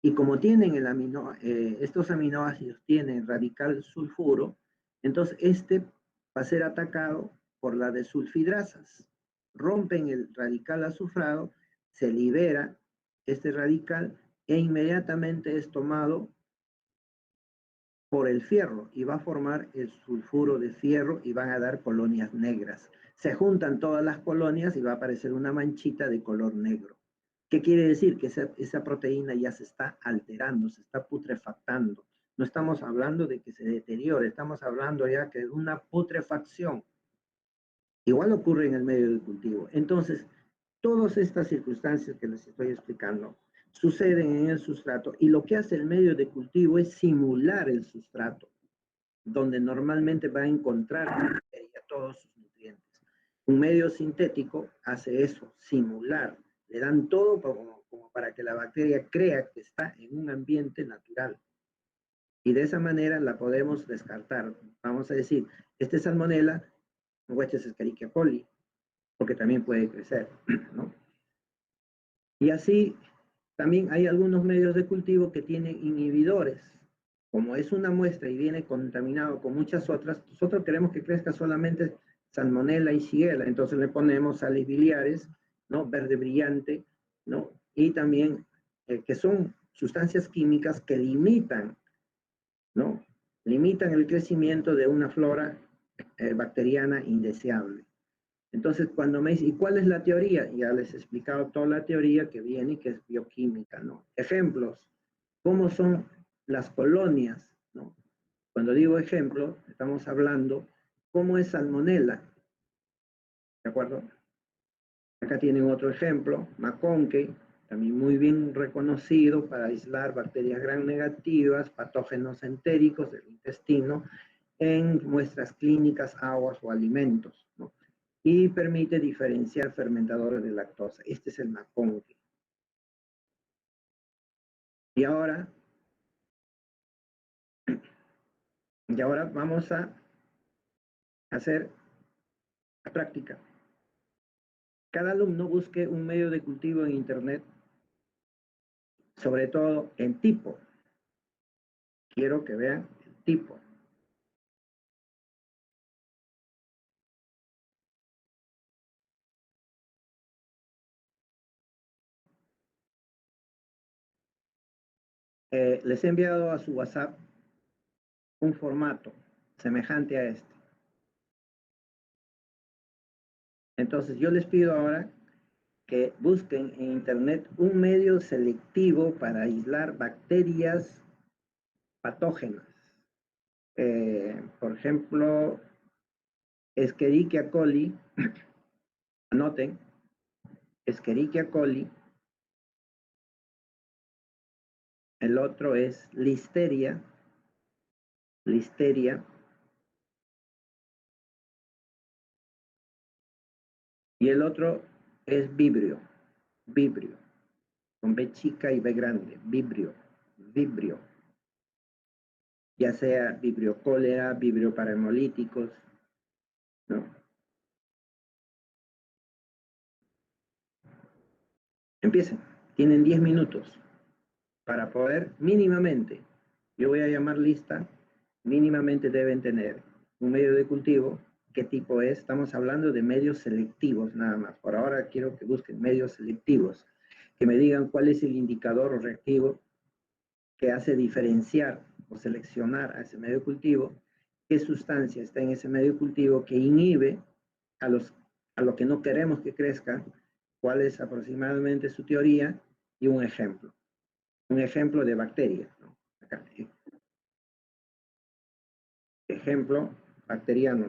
Y como tienen estos aminoácidos tienen radical sulfuro, entonces este va a ser atacado por la desulfidrasas. Rompen el radical azufrado, se libera este radical e inmediatamente es tomado por el fierro y va a formar el sulfuro de fierro y van a dar colonias negras. Se juntan todas las colonias y va a aparecer una manchita de color negro. ¿Qué quiere decir? Que esa proteína ya se está alterando, se está putrefactando. No estamos hablando de que se deteriore, estamos hablando ya que de una putrefacción. Igual ocurre en el medio del cultivo. Entonces, todas estas circunstancias que les estoy explicando suceden en el sustrato y lo que hace el medio de cultivo es simular el sustrato, donde normalmente va a encontrar todos sus nutrientes. Un medio sintético hace eso, simular. Le dan todo como para que la bacteria crea que está en un ambiente natural. Y de esa manera la podemos descartar. Vamos a decir, este es Salmonella, o este es Escherichia coli, porque también puede crecer, ¿no? Y así también hay algunos medios de cultivo que tienen inhibidores. Como es una muestra y viene contaminado con muchas otras, nosotros queremos que crezca solamente Salmonella y Shigella, entonces le ponemos sales biliares, ¿no? Verde brillante, ¿no? Y también que son sustancias químicas que limitan, ¿no? Limitan el crecimiento de una flora bacteriana indeseable. Entonces, cuando me dicen, ¿y cuál es la teoría? Ya les he explicado toda la teoría que viene y que es bioquímica, ¿no? Ejemplos, ¿cómo son las colonias, ¿no? Cuando digo ejemplo, estamos hablando cómo es Salmonella, ¿de acuerdo? Acá tienen otro ejemplo, McConkey, también muy bien reconocido para aislar bacterias gram negativas, patógenos entéricos del intestino, en muestras clínicas, aguas o alimentos, ¿no? Y permite diferenciar fermentadores de lactosa. Este es el McConkey. Y ahora vamos a hacer la práctica. Cada alumno busque un medio de cultivo en Internet, sobre todo en tipo. Quiero que vean el tipo. Les he enviado a su WhatsApp un formato semejante a este. Entonces yo les pido ahora que busquen en Internet un medio selectivo para aislar bacterias patógenas. Por ejemplo, Escherichia coli, anoten, Escherichia coli, el otro es Listeria, y el otro es Vibrio, con B chica y B grande, Vibrio, ya sea Vibrio cólera, Vibrio para hemolíticos, ¿no? Empiecen, tienen 10 minutos para poder mínimamente Yo voy a llamar lista. Mínimamente deben tener un medio de cultivo. ¿Qué tipo es? Estamos hablando de medios selectivos nada más. Por ahora quiero que busquen medios selectivos, que me digan cuál es el indicador o reactivo que hace diferenciar o seleccionar a ese medio de cultivo, qué sustancia está en ese medio de cultivo que inhibe a lo que no queremos que crezca, cuál es aproximadamente su teoría y un ejemplo. Un ejemplo de bacteria, ¿no? Acá. Ejemplo bacteriano.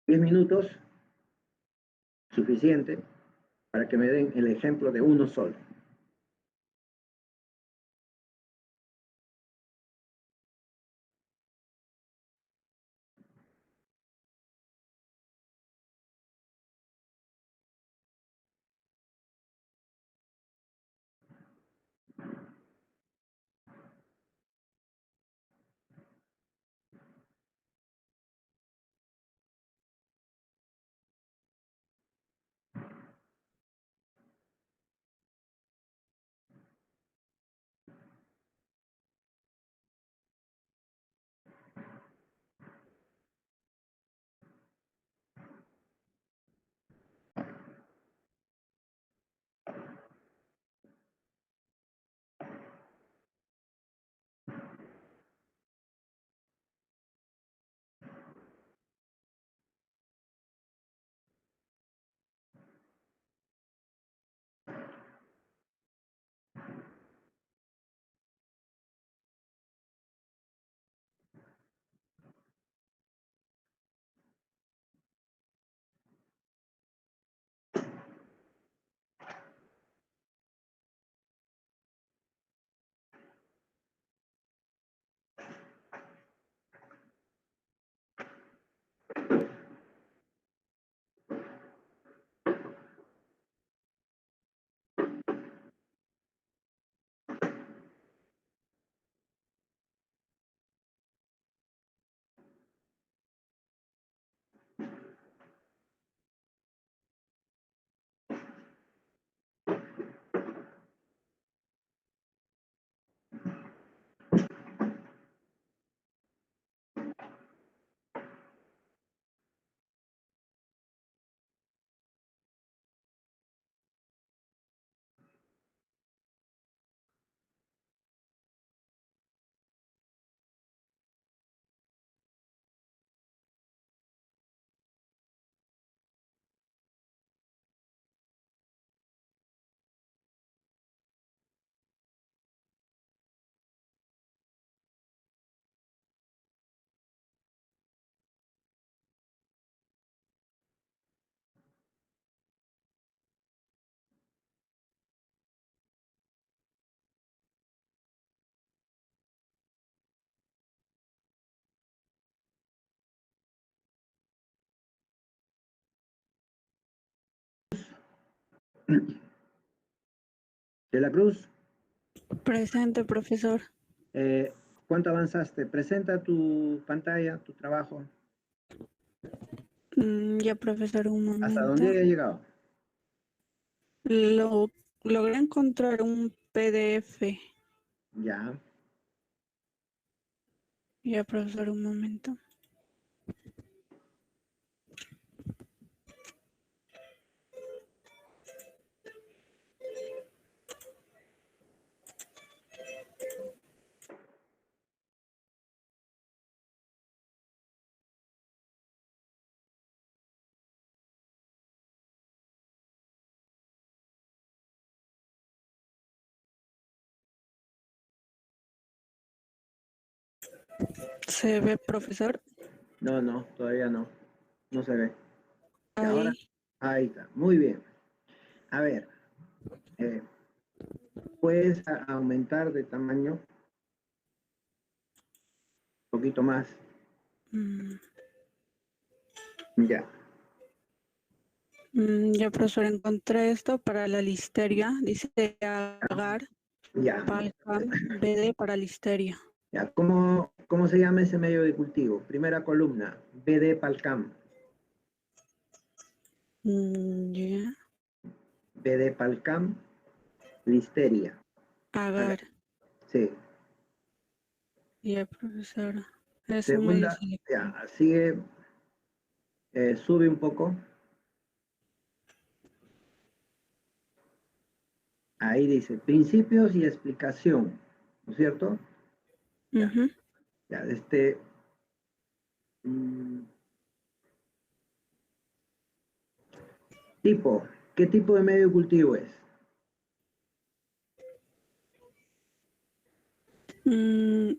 10 minutos, suficiente para que me den el ejemplo de uno solo. De la Cruz. Presente, profesor. ¿Cuánto avanzaste? Presenta tu pantalla, tu trabajo. Ya, profesor, un momento. ¿Hasta dónde había llegado? Logré encontrar un PDF. Ya. Ya, profesor, un momento. ¿Se ve, profesor? No, todavía no. No se ve. Ahí. Ahora, ahí está. Muy bien. A ver. ¿Puedes aumentar de tamaño? Un poquito más. Ya. Ya, profesor, encontré esto para la listeria. Dice agar, Ya. palcam, BD para listeria. Ya. ¿Cómo se llama ese medio de cultivo? Primera columna. BD Palcam. Ya. BD Palcam. Listeria. Agar. Sí. Ya, profesor. Es un medio Segunda, selectivo. ya, sigue, sube un poco. Ahí dice, principios y explicación, ¿no es cierto? Ujú. Ya, tipo, ¿qué tipo de medio de cultivo es?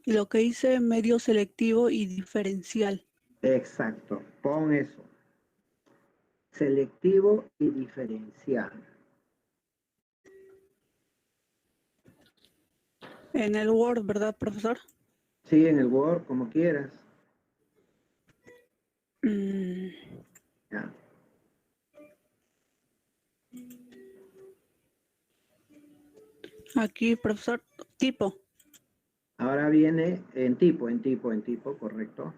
Lo que dice medio selectivo y diferencial. Exacto, pon eso. Selectivo y diferencial. En el Word, ¿verdad, profesor? Sí, en el Word, como quieras. Ya. Aquí, profesor, tipo. Ahora viene en tipo, correcto.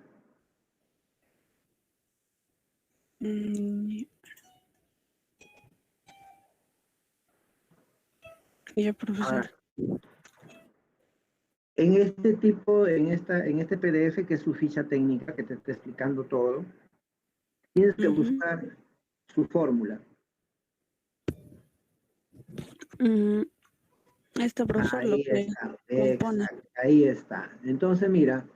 Ya, profesor. Ahora, en este tipo, en este PDF, que es su ficha técnica, que te está explicando todo, tienes que buscar su fórmula. Este profesor lo Ahí que está, compone. exacto, ahí está. Entonces, mira,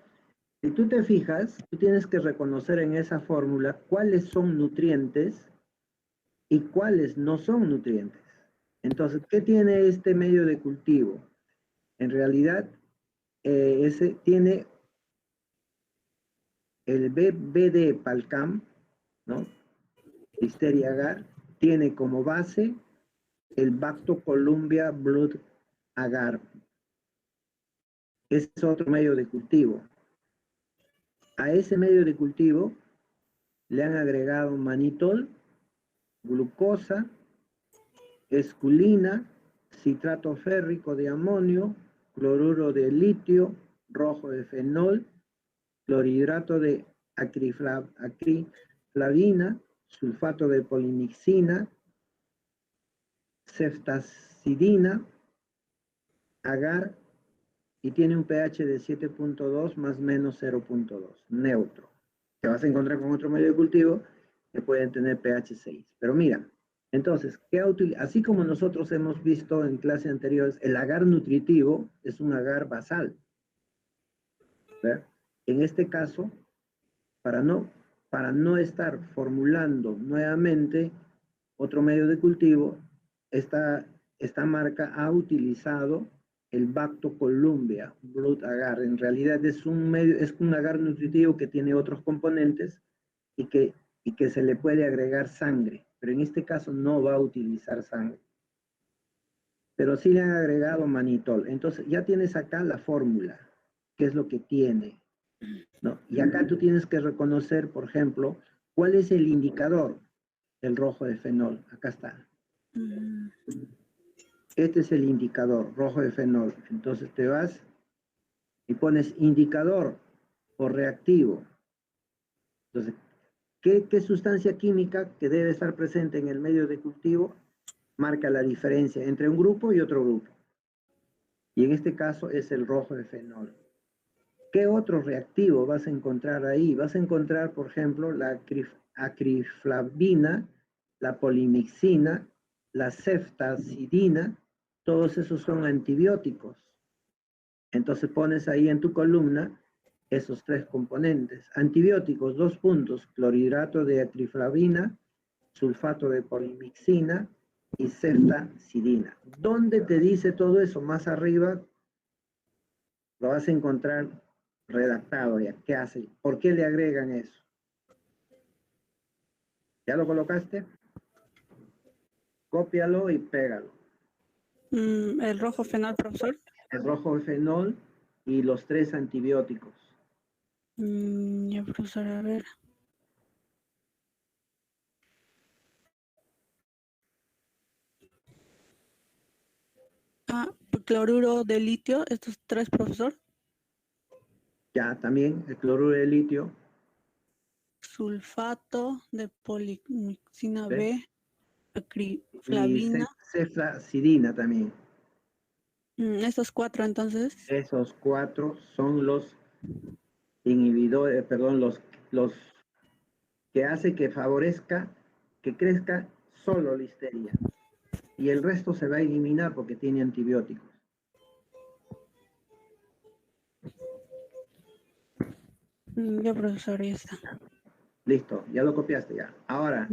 si tú te fijas, tú tienes que reconocer en esa fórmula cuáles son nutrientes y cuáles no son nutrientes. Entonces, ¿qué tiene este medio de cultivo? En realidad, ese tiene el BD Palcam, ¿no? Listeria agar, tiene como base el Bacto Columbia Blood agar. Ese es otro medio de cultivo. A ese medio de cultivo le han agregado manitol, glucosa, esculina, citrato férrico de amonio, cloruro de litio, rojo de fenol, clorhidrato de acriflavina, sulfato de polimixina, ceftazidina, agar, y tiene un pH de 7.2 más menos 0.2, neutro. Te vas a encontrar con otro medio de cultivo que pueden tener pH 6. Pero mira, entonces, así como nosotros hemos visto en clases anteriores, el agar nutritivo es un agar basal. ¿Ver? En este caso, para no estar formulando nuevamente otro medio de cultivo, esta marca ha utilizado el Bacto Columbia Blood Agar. En realidad es un agar nutritivo que tiene otros componentes y que se le puede agregar sangre, pero en este caso no va a utilizar sangre. Pero sí le han agregado manitol. Entonces ya tienes acá la fórmula, qué es lo que tiene, ¿no? Y acá tú tienes que reconocer, por ejemplo, cuál es el indicador del rojo de fenol. Acá está. Este es el indicador rojo de fenol. Entonces te vas y pones indicador o reactivo. Entonces, ¿qué sustancia química que debe estar presente en el medio de cultivo marca la diferencia entre un grupo y otro grupo? Y en este caso es el rojo de fenol. ¿Qué otro reactivo vas a encontrar ahí? Vas a encontrar, por ejemplo, la acriflavina, la polimixina, la ceftazidina. Todos esos son antibióticos. Entonces pones ahí en tu columna esos tres componentes. Antibióticos, 2 puntos, clorhidrato de acriflavina, sulfato de polimixina y ceftazidina. ¿Dónde te dice todo eso? Más arriba lo vas a encontrar redactado ya. ¿Qué hace? ¿Por qué le agregan eso? ¿Ya lo colocaste? Cópialo y pégalo. El rojo fenol, profesor. El rojo fenol y los 3 antibióticos. Ya, profesor, a ver. Cloruro de litio, estos 3, profesor. Ya, también el cloruro de litio. Sulfato de polimixina B, Y acriflavina. ceftazidina también. Estos 4 entonces. Esos 4 son los inhibidores, perdón, los que hace que favorezca, que crezca solo Listeria. Y el resto se va a eliminar porque tiene antibióticos. Ya, profesor, ya está. Listo, ya lo copiaste ya. Ahora,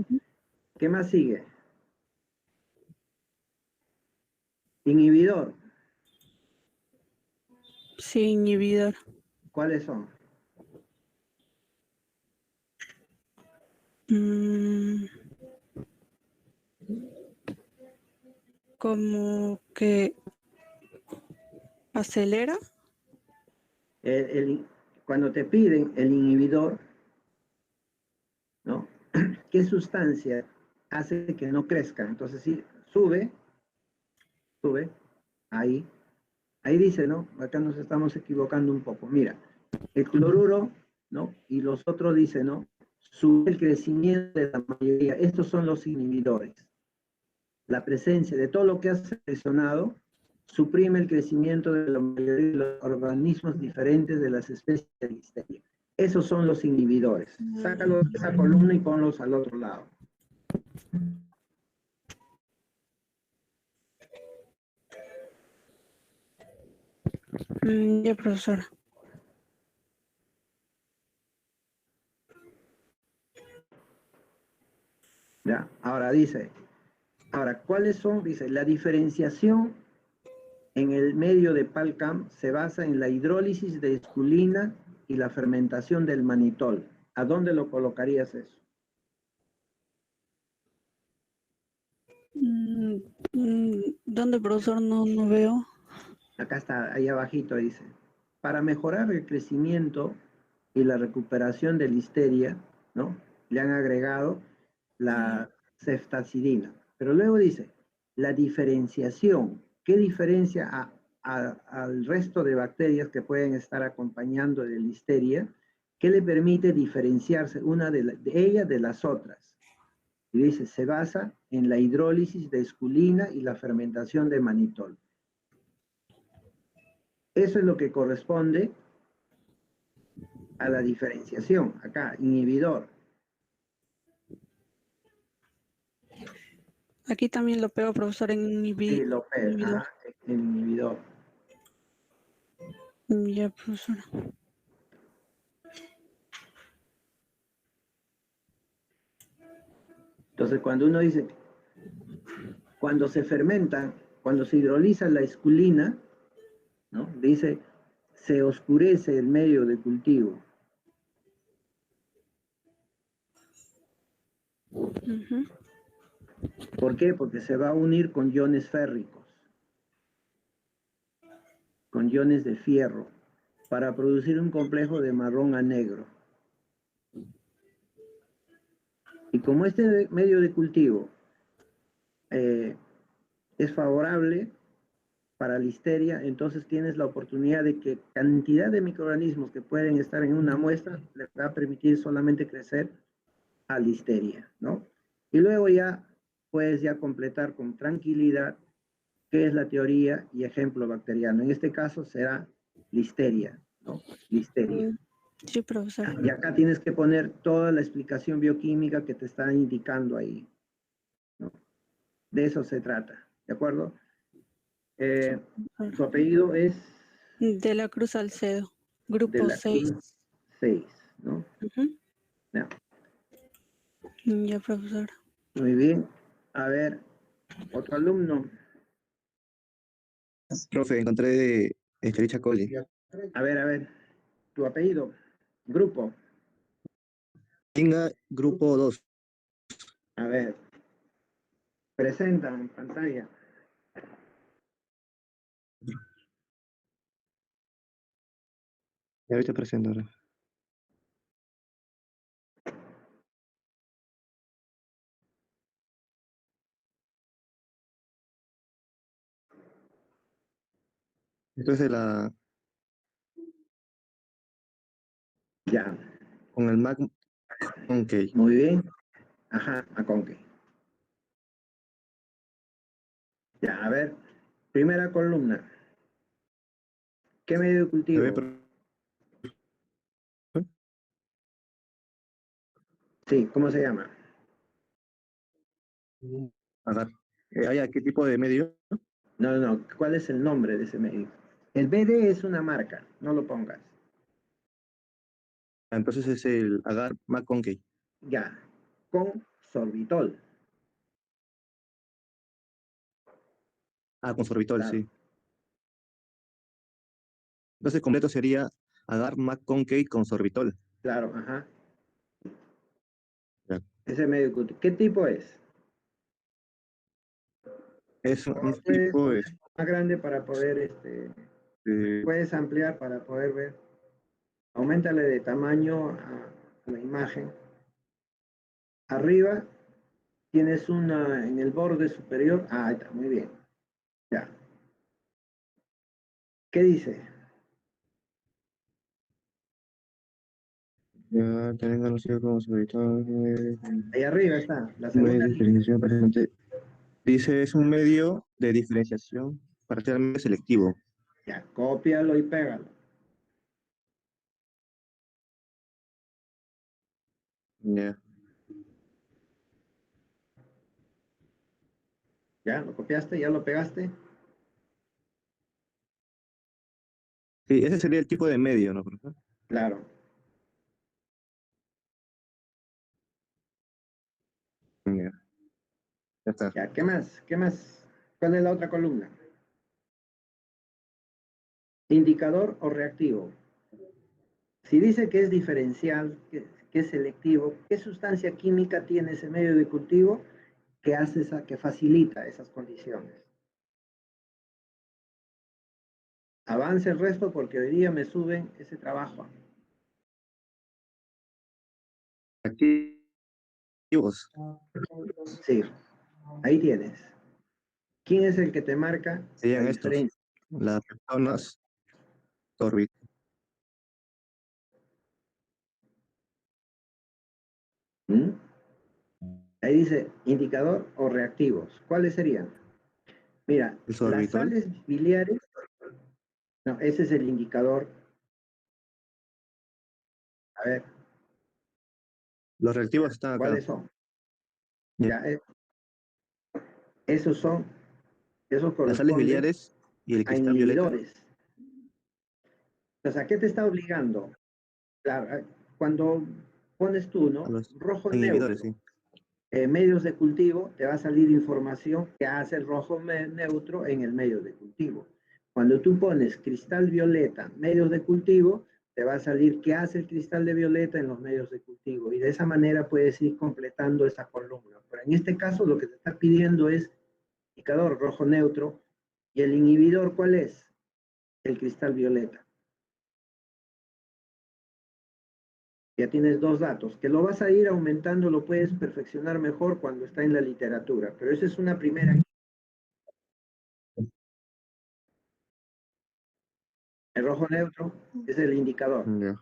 ¿qué más sigue? Inhibidor. Sí, inhibidor. ¿Cuáles son? Como que acelera. Cuando te piden el inhibidor, ¿no? ¿Qué sustancia hace que no crezca? Entonces, si sube, ahí dice, ¿no? Acá nos estamos equivocando un poco. Mira, el cloruro, ¿no? Y los otros dicen, ¿no? Sube el crecimiento de la mayoría. Estos son los inhibidores. La presencia de todo lo que has seleccionado suprime el crecimiento de la mayoría de los organismos diferentes de las especies de Listeria. Esos son los inhibidores. Sácalos de esa columna y ponlos al otro lado. Ya, profesor. Ya, ahora dice, ¿cuáles son? Dice, la diferenciación en el medio de Palcam se basa en la hidrólisis de esculina y la fermentación del manitol. ¿A dónde lo colocarías eso? ¿Dónde, profesor? No veo. Acá está, ahí abajito dice. Para mejorar el crecimiento y la recuperación de Listeria, ¿no? Le han agregado la ceftazidina. Pero luego dice, la diferenciación. ¿Qué diferencia al resto de bacterias que pueden estar acompañando de Listeria? ¿Qué le permite diferenciarse una de ellas de las otras? Y dice, se basa en la hidrólisis de esculina y la fermentación de manitol. Eso es lo que corresponde a la diferenciación. Acá, inhibidor. Aquí también lo pego, profesor, en inhibidor. Sí, lo pega, el inhibidor. Ya, profesor. Entonces, cuando uno dice, cuando se fermenta, cuando se hidroliza la esculina, ¿no? Dice, se oscurece el medio de cultivo. ¿Por qué? Porque se va a unir con iones férricos, con iones de fierro, para producir un complejo de marrón a negro. Y como este medio de cultivo es favorable para Listeria, entonces tienes la oportunidad de que cantidad de microorganismos que pueden estar en una muestra le va a permitir solamente crecer a Listeria, ¿no? Y luego ya puedes ya completar con tranquilidad qué es la teoría y ejemplo bacteriano. En este caso será Listeria, ¿no? Listeria. Sí, profesor. Y acá tienes que poner toda la explicación bioquímica que te está indicando ahí, ¿no? De eso se trata, ¿de acuerdo? Su apellido es... De la Cruz Salcedo, grupo 6. 6, ¿no? Ya. Ya, profesor. Muy bien. A ver, otro alumno. Profe, encontré de Escherichia coli. A ver, tu apellido, grupo. Tenga grupo 2. A ver, presenta en pantalla. Ya ahorita presento ahora. Esto es de la... Ya. Con el Mac Concave. Muy bien. Ajá, Maconque. Ya, a ver, primera columna. ¿Qué medio de Se cultivo? ve, pero- Sí, ¿cómo se llama? Agar. ¿Qué tipo de medio? No, no, ¿cuál es el nombre de ese medio? El BD es una marca, no lo pongas. Entonces es el agar McConkey. Ya, con sorbitol. Con sorbitol, Claro, sí. Entonces completo sería agar McConkey con sorbitol. claro, ajá. Ya. Ese medio de cultivo. ¿Qué tipo es? Es un Puedes tipo poner más grande para poder, de- puedes ampliar para poder ver. Auméntale de tamaño a la imagen. Arriba tienes una en el borde superior. Ah, ahí está, muy bien. Ya. ¿Qué dice? ya también conocido como sorbitol. Ahí arriba está, la Un medio segunda de línea. diferenciación parcialmente. Dice, es un medio de diferenciación parcialmente selectivo. Ya, cópialo y pégalo. Ya. ¿Ya? ¿Lo copiaste? ¿Ya lo pegaste? Sí, ese sería el tipo de medio, ¿no, profesor? Claro. Ya, ya está. Ya, ¿qué más? ¿Qué más? ¿Cuál es la otra columna? Indicador o reactivo. Si dice que es diferencial, que es selectivo, ¿qué sustancia química tiene ese medio de cultivo que hace que facilita esas condiciones? Avance el resto porque hoy día me suben ese trabajo. Activos. Sí, ahí tienes. ¿Quién es el que te marca la Serían estos. diferencia? Las personas sorbitol. ¿Mm? Ahí dice indicador o reactivos. ¿Cuáles serían? Mira, El las sorbitol. sales biliares, no, ese es el indicador. A ver, Los reactivos están acá. ¿cuáles son? Ya. Ya, esos son, esos Las sales corresponden biliares y el a cristal violeta. inhibidores. Entonces, ¿a qué te está obligando? Claro, cuando pones tú, A ¿no? los Rojo inhibidores, neutro, sí. medios de cultivo, te va a salir información que hace el rojo neutro en el medio de cultivo. Cuando tú pones cristal violeta, medios de cultivo, te va a salir qué hace el cristal de violeta en los medios de cultivo. Y de esa manera puedes ir completando esa columna. Pero en este caso lo que te está pidiendo es indicador rojo neutro. ¿Y el inhibidor cuál es? El cristal violeta. Ya tienes dos datos, que lo vas a ir aumentando, lo puedes perfeccionar mejor cuando está en la literatura, pero esa es una primera. El rojo neutro es el indicador. Ya.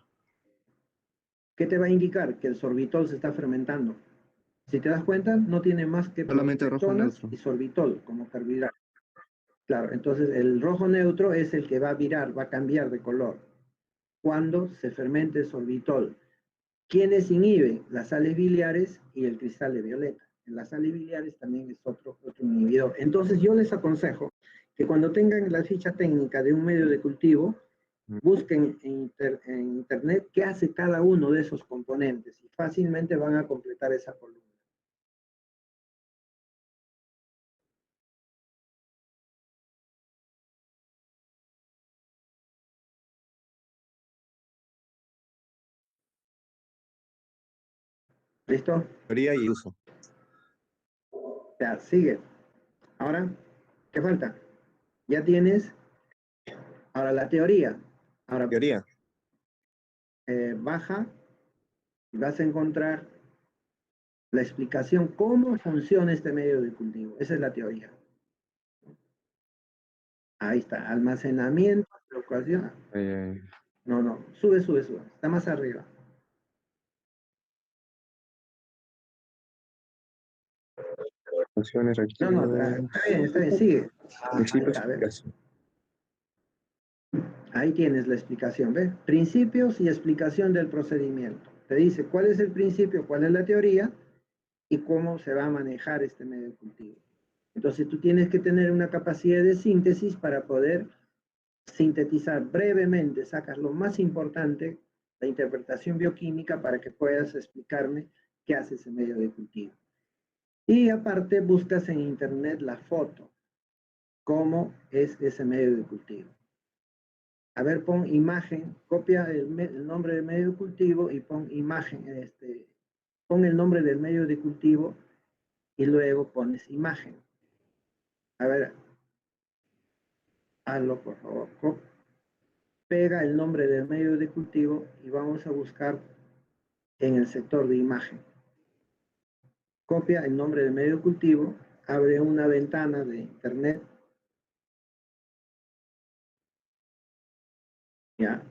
¿Qué te va a indicar? Que el sorbitol se está fermentando. Si te das cuenta, no tiene más que Solamente rojo protolectonas neutro. y sorbitol como carbohidrato. Claro, entonces el rojo neutro es el que va a virar, va a cambiar de color cuando se fermente el sorbitol. ¿Quiénes inhiben? Las sales biliares y el cristal de violeta. En las sales biliares también es otro inhibidor. Entonces yo les aconsejo que cuando tengan la ficha técnica de un medio de cultivo, busquen en internet qué hace cada uno de esos componentes y fácilmente van a completar esa columna. ¿Listo? Teoría y uso. Ya, sigue. Ahora, ¿qué falta? Ya tienes. Ahora la teoría. Ahora Teoría. baja y vas a encontrar la explicación cómo funciona este medio de cultivo. Esa es la teoría. Ahí está, almacenamiento, locación. No, no, sube, sube, sube. Está más arriba. Funciones, No, no, reactivos. está bien, sigue. Ahí Principios está, y a ver. aplicación. Ahí tienes la explicación, ¿ves? Principios y explicación del procedimiento. Te dice cuál es el principio, cuál es la teoría y cómo se va a manejar este medio de cultivo. Entonces tú tienes que tener una capacidad de síntesis para poder sintetizar brevemente, sacas lo más importante, la interpretación bioquímica, para que puedas explicarme qué hace ese medio de cultivo. Y aparte buscas en internet la foto, cómo es ese medio de cultivo. A ver, pon imagen, copia el nombre del medio de cultivo y pon imagen, pon el nombre del medio de cultivo y luego pones imagen. A ver, hazlo por favor. Pega el nombre del medio de cultivo y vamos a buscar en el sector de imagen. Copia el nombre del medio de cultivo, abre una ventana de internet. Ya,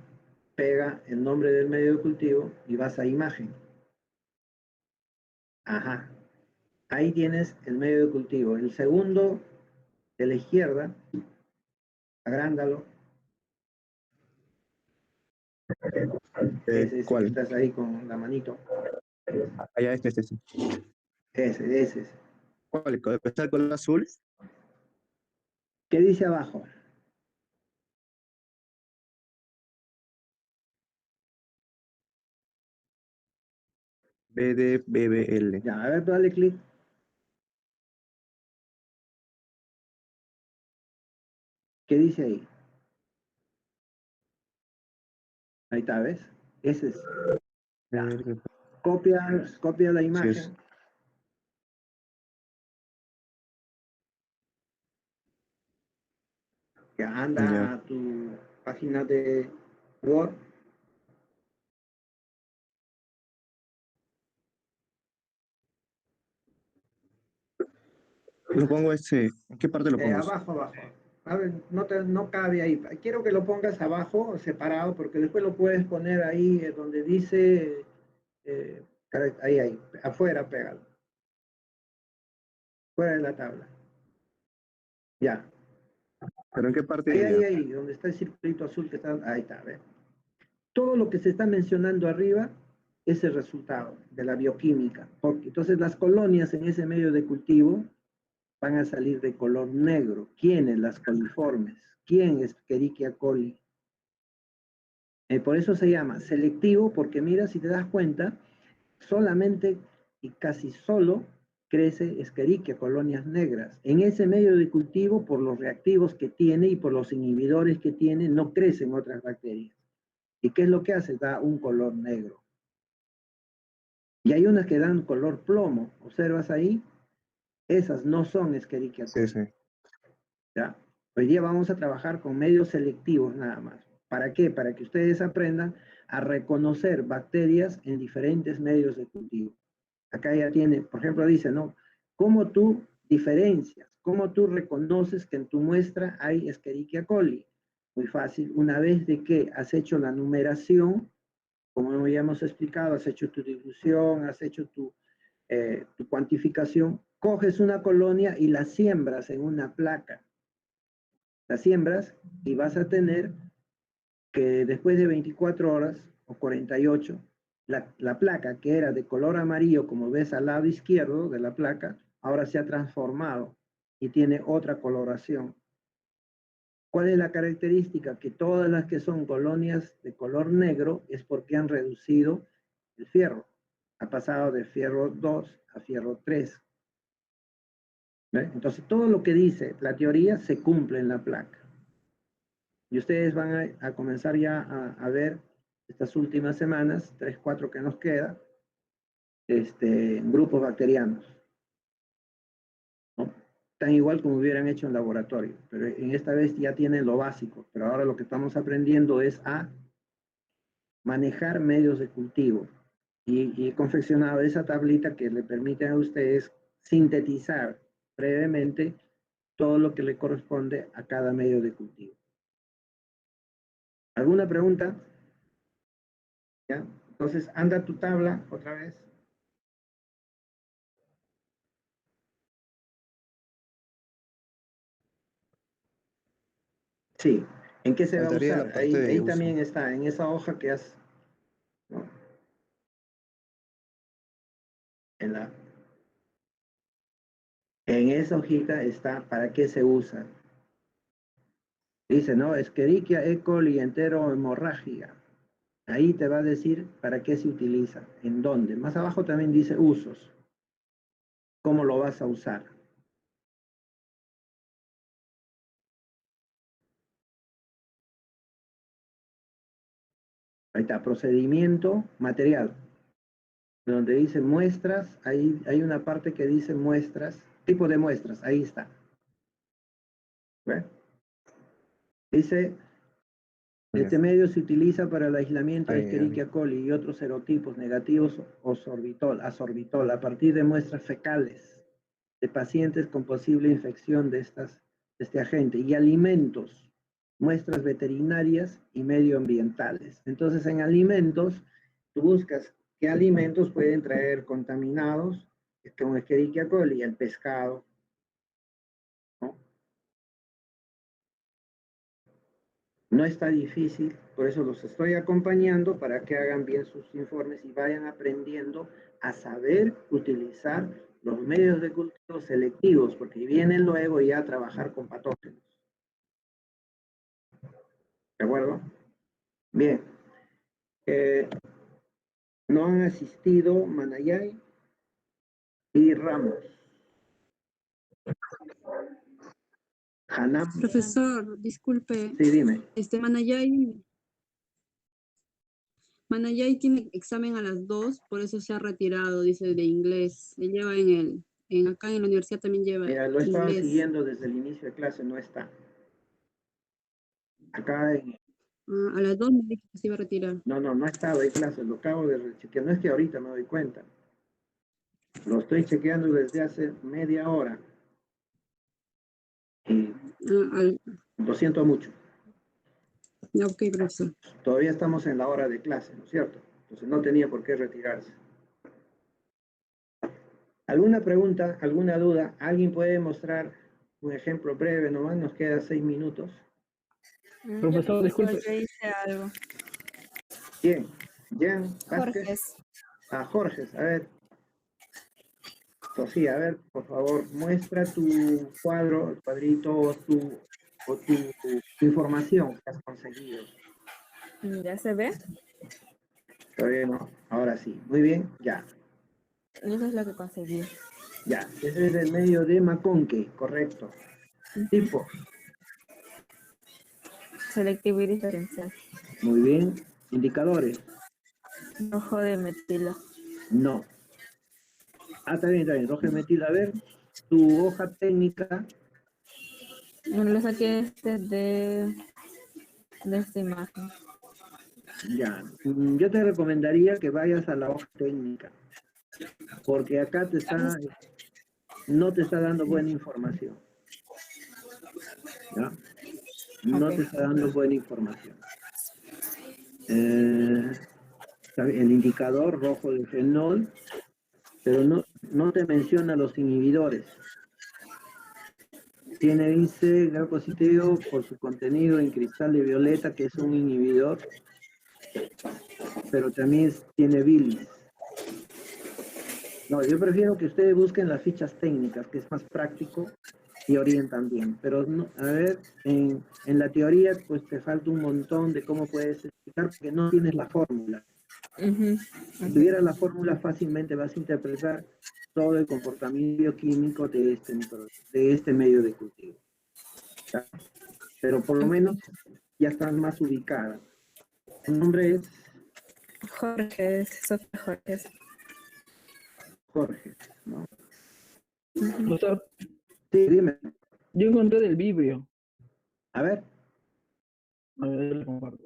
pega el nombre del medio de cultivo y vas a imagen. Ajá. Ahí tienes el medio de cultivo. El segundo de la izquierda, agrándalo. Ese que ¿Cuál? estás ahí con la manito. Allá, este. Ese. ¿Cuál? ¿Está el color azul? ¿Qué dice abajo? BDBBL. Ya, a ver, dale clic. ¿Qué dice ahí? Ahí está, ¿ves? Ese es. Ya. Copia la imagen. Sí, Ya, anda ya. a tu página de Word. Lo pongo ¿en qué parte lo pongo? Abajo. A ver, no cabe ahí. Quiero que lo pongas abajo, separado, porque después lo puedes poner ahí donde dice, ahí, afuera, pégalo. Fuera de la tabla. Ya. ¿Pero en qué parte? Ahí, donde está el circulito azul que está, ahí está, ¿ves? Todo lo que se está mencionando arriba es el resultado de la bioquímica. Porque entonces las colonias en ese medio de cultivo van a salir de color negro. ¿Quiénes? Las coliformes. ¿Quién es Escherichia coli? Por eso se llama selectivo, porque mira, si te das cuenta, solamente y casi solo crece Escherichia, colonias negras. En ese medio de cultivo, por los reactivos que tiene y por los inhibidores que tiene, no crecen otras bacterias. ¿Y qué es lo que hace? Da un color negro. Y hay unas que dan color plomo. ¿Observas ahí? Esas no son Escherichia coli. Sí. ¿Ya? Hoy día vamos a trabajar con medios selectivos nada más. ¿Para qué? Para que ustedes aprendan a reconocer bacterias en diferentes medios de cultivo. Acá ya tiene, por ejemplo, dice, ¿no? ¿Cómo tú diferencias? ¿Cómo tú reconoces que en tu muestra hay Escherichia coli? Muy fácil. Una vez de que has hecho la numeración, como ya hemos explicado, has hecho tu difusión, has hecho tu cuantificación, coges una colonia y la siembras en una placa. La siembras y vas a tener que después de 24 horas o 48, la placa que era de color amarillo, como ves al lado izquierdo de la placa, ahora se ha transformado y tiene otra coloración. ¿Cuál es la característica? Que todas las que son colonias de color negro es porque han reducido el fierro. Ha pasado de fierro 2 a fierro 3. ¿Ve? Entonces, todo lo que dice la teoría se cumple en la placa. Y ustedes van a comenzar ya a ver estas últimas semanas, 3, 4 que nos queda, grupos bacterianos, ¿no? Tan igual como hubieran hecho en laboratorio, pero en esta vez ya tienen lo básico, pero ahora lo que estamos aprendiendo es a manejar medios de cultivo y he confeccionado esa tablita que le permite a ustedes sintetizar brevemente todo lo que le corresponde a cada medio de cultivo. ¿Alguna pregunta? ¿Ya? Entonces, anda tu tabla otra vez. Sí, ¿En qué se va a Faltaría la usar? parte Ahí, de ahí uso. también está, en esa hoja que has, ¿no? En la, en esa hojita está para qué se usa. Dice, ¿no? Escherichia coli entero hemorrágica. Ahí te va a decir para qué se utiliza, en dónde. Más abajo también dice usos. ¿Cómo lo vas a usar? Ahí está, procedimiento material. Donde dice muestras, ahí hay una parte que dice muestras, tipo de muestras, ahí está. ¿Ve? Dice, este medio se utiliza para el aislamiento de Escherichia coli y otros serotipos negativos o sorbitol, a partir de muestras fecales de pacientes con posible infección de este agente y alimentos, muestras veterinarias y medioambientales. Entonces, en alimentos, tú buscas qué alimentos pueden traer contaminados con Escherichia coli, el pescado, ¿no? No está difícil, por eso los estoy acompañando para que hagan bien sus informes y vayan aprendiendo a saber utilizar los medios de cultivo selectivos, porque vienen luego ya a trabajar con patógenos. ¿De acuerdo? Bien. No han asistido Manayay y Ramos. Hanam. Profesor, disculpe. Sí, dime. Manayay tiene examen a las 2, por eso se ha retirado, dice, de inglés. Él lleva acá en la universidad también lleva Mira, lo estaba inglés. siguiendo desde el inicio de clase, no está. Acá en... A las 2 me dijo que se iba a retirar. No ha estado en clase, lo acabo de chequear. No es que ahorita me doy cuenta. Lo estoy chequeando desde hace media hora. Y lo siento mucho. Ok, profesor. Todavía estamos en la hora de clase, ¿no es cierto? Entonces no tenía por qué retirarse. ¿Alguna pregunta, alguna duda? ¿Alguien puede mostrar un ejemplo breve nomás? Nos queda 6 minutos. Profesor, disculpe. Yo hice algo. ¿Quién? ¿Jan Vázquez? Jorge. Jorge, a ver. Sofía, a ver, por favor, muestra tu cuadro, el cuadrito o tu información que has conseguido. ¿Ya se ve? Todavía no. Ahora sí. Muy bien, ya. Eso es lo que conseguí. Ya, ese es el medio de McConkie, correcto. Tipo. Selectivo y diferencial. Muy bien. Indicadores. Rojo de metilo. No. Está bien. Rojo de metilo. A ver, tu hoja técnica. No lo saqué de esta imagen. Ya. Yo te recomendaría que vayas a la hoja técnica. Porque acá no te está dando buena información. ¿Ya? No te está dando buena información. El indicador rojo de fenol, pero no te menciona los inhibidores. Dice gram positivo por su contenido en cristal de violeta, que es un inhibidor, pero también tiene bilis. No, yo prefiero que ustedes busquen las fichas técnicas, que es más práctico y orientan bien. Pero, no, a ver, en la teoría, pues te falta un montón de cómo puedes explicar, porque no tienes la fórmula. Si tuvieras la fórmula, fácilmente vas a interpretar todo el comportamiento bioquímico de este medio de cultivo. ¿Ya? Pero por lo menos ya estás más ubicada. Tu nombre es Jorge, Sofía Jorge. Jorge, ¿no? Profesor. Sí, dime. Yo encontré del Vibrio. A ver. A ver, lo comparto.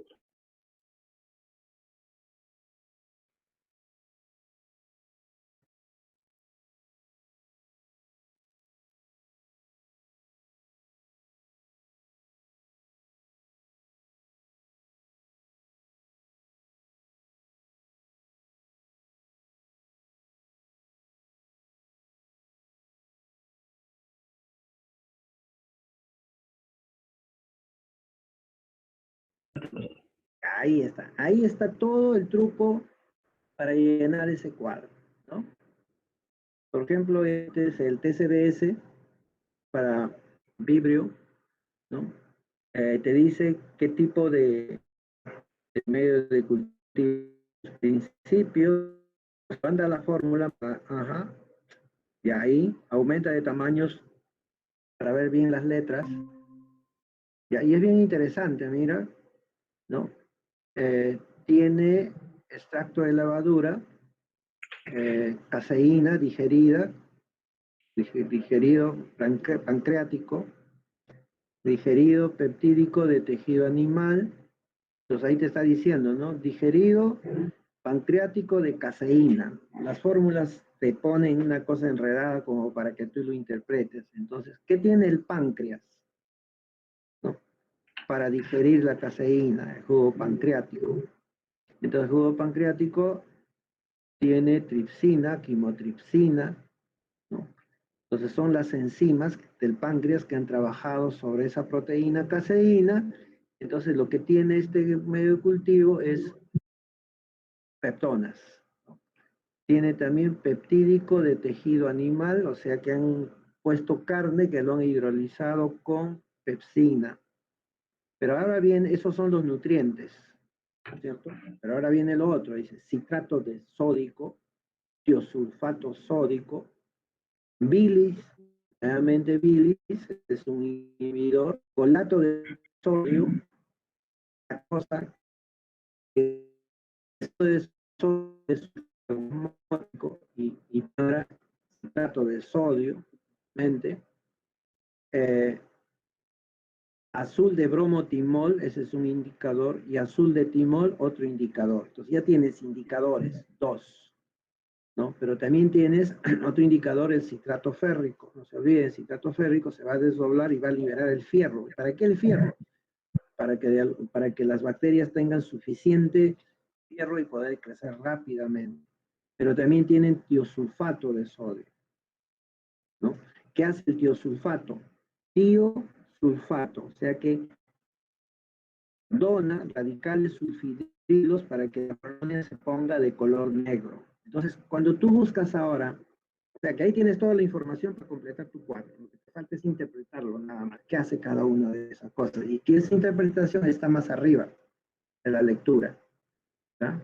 Ahí está todo el truco para llenar ese cuadro, ¿no? Por ejemplo, este es el TCDS para Vibrio, ¿no? Te dice qué tipo de medio de cultivo, principios, manda la fórmula, ajá, y ahí aumenta de tamaños para ver bien las letras. Y ahí es bien interesante, mira, ¿no? Tiene extracto de levadura, caseína digerida, digerido pancreático, digerido peptídico de tejido animal. Entonces ahí te está diciendo, ¿no? Digerido pancreático de caseína. Las fórmulas te ponen una cosa enredada como para que tú lo interpretes. Entonces, ¿qué tiene el páncreas? ¿No? Para digerir la caseína, el jugo pancreático. Entonces, el jugo pancreático tiene tripsina, quimotripsina, ¿no? Entonces, son las enzimas del páncreas que han trabajado sobre esa proteína caseína. Entonces, lo que tiene este medio de cultivo es peptonas. Tiene también peptídico de tejido animal, o sea que han puesto carne que lo han hidrolizado con pepsina. Pero ahora bien, esos son los nutrientes, ¿cierto? Pero ahora viene lo otro, dice citrato de sódico, tiosulfato sódico, bilis, realmente bilis es un inhibidor, folato de sodio, la cosa que esto es y ahora citrato de sodio, mente, azul de bromotimol, ese es un indicador, y azul de timol, otro indicador. Entonces ya tienes indicadores, 2, ¿no? Pero también tienes otro indicador, el citrato férrico. No se olviden, el citrato férrico se va a desdoblar y va a liberar el fierro. ¿Para qué el fierro? Para que las bacterias tengan suficiente fierro y poder crecer rápidamente. Pero también tienen tiosulfato de sodio, ¿no? ¿Qué hace el tiosulfato? Tiosulfato, o sea que dona radicales sulfidrilos para que la colonia se ponga de color negro. Entonces, cuando tú buscas ahora, o sea que ahí tienes toda la información para completar tu cuadro. Lo que te falta es interpretarlo nada más. ¿Qué hace cada una de esas cosas? Y que esa interpretación está más arriba de la lectura, ¿tá?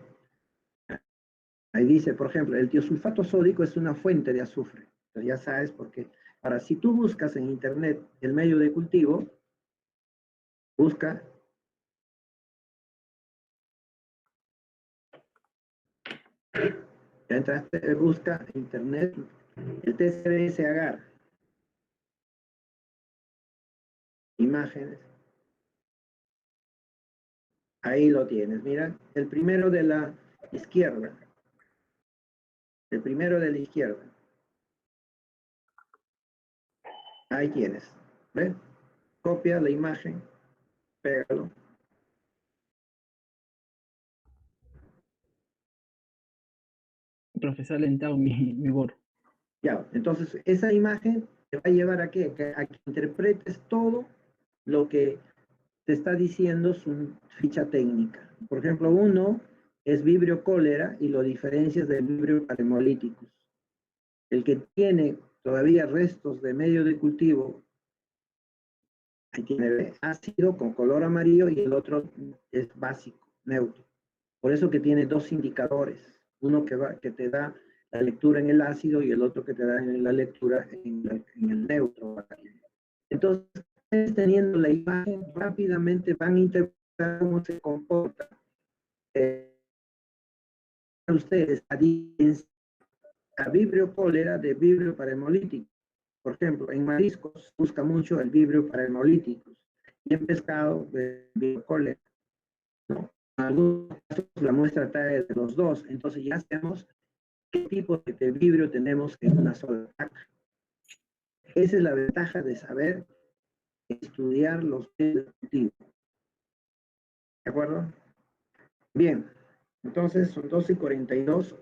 Ahí dice, por ejemplo, el tiosulfato sódico es una fuente de azufre. Entonces ya sabes por qué. Ahora, si tú buscas en internet el medio de cultivo, busca ya entraste, busca en internet el TCDS agar, imágenes. Ahí lo tienes, mira, el primero de la izquierda. El primero de la izquierda. Ahí tienes. ¿Ves? Copia la imagen, pégalo. Profesor lentado mi borro. Ya, entonces esa imagen te va a llevar a qué? A que interpretes todo lo que te está diciendo su ficha técnica. Por ejemplo, uno es Vibrio cólera y lo diferencias del Vibrio paremolíticus. El que tiene todavía restos de medio de cultivo, ahí tiene ácido con color amarillo y el otro es básico, neutro. Por eso que tiene dos indicadores, uno que te da la lectura en el ácido y el otro que te da la lectura en el neutro. Entonces, teniendo la imagen, rápidamente van a interpretar cómo se comporta. Ustedes, a Vibrio cólera de Vibrio paremolítico. Por ejemplo, en mariscos busca mucho el Vibrio paremolíticus y en pescado de Vibrio cólera, ¿no? En algunos casos la muestra trae de los dos, entonces ya sabemos qué tipo de Vibrio tenemos en una sola placa. Esa es la ventaja de saber estudiar los medios de cultivo. ¿De acuerdo? Bien, entonces son 12:42.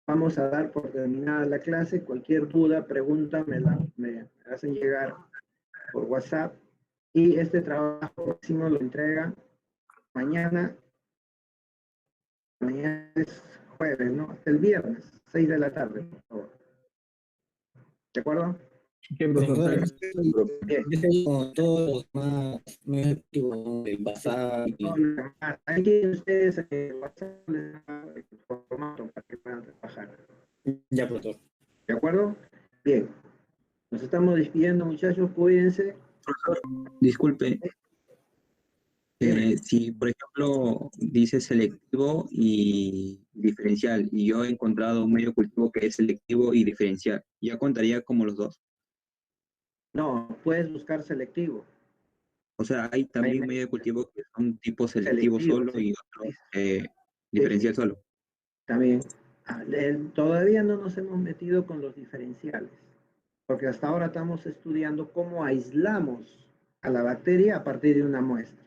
Vamos a dar por terminada la clase. Cualquier duda, pregunta, me hacen llegar por WhatsApp. Y este trabajo próximo lo entrega mañana es jueves, ¿no? Hasta el viernes, 6 de la tarde, por favor. ¿De acuerdo? ¿Qué, profesor? Bien. Yo tengo todos los más activos de pasar y Ahí tienen ustedes WhatsApp, el formato para que puedan trabajar. ya, profesor. ¿De acuerdo? Bien. Nos estamos despidiendo, muchachos. Cuídense. Disculpe, si por ejemplo dice selectivo y diferencial, y yo he encontrado un medio cultivo que es selectivo y diferencial, ¿ya contaría como los dos? No, puedes buscar selectivo. O sea, hay también medio cultivo que son tipo selectivo Selectivo, solo sí. y otro diferencial solo. También. Todavía no nos hemos metido con los diferenciales, porque hasta ahora estamos estudiando cómo aislamos a la bacteria a partir de una muestra.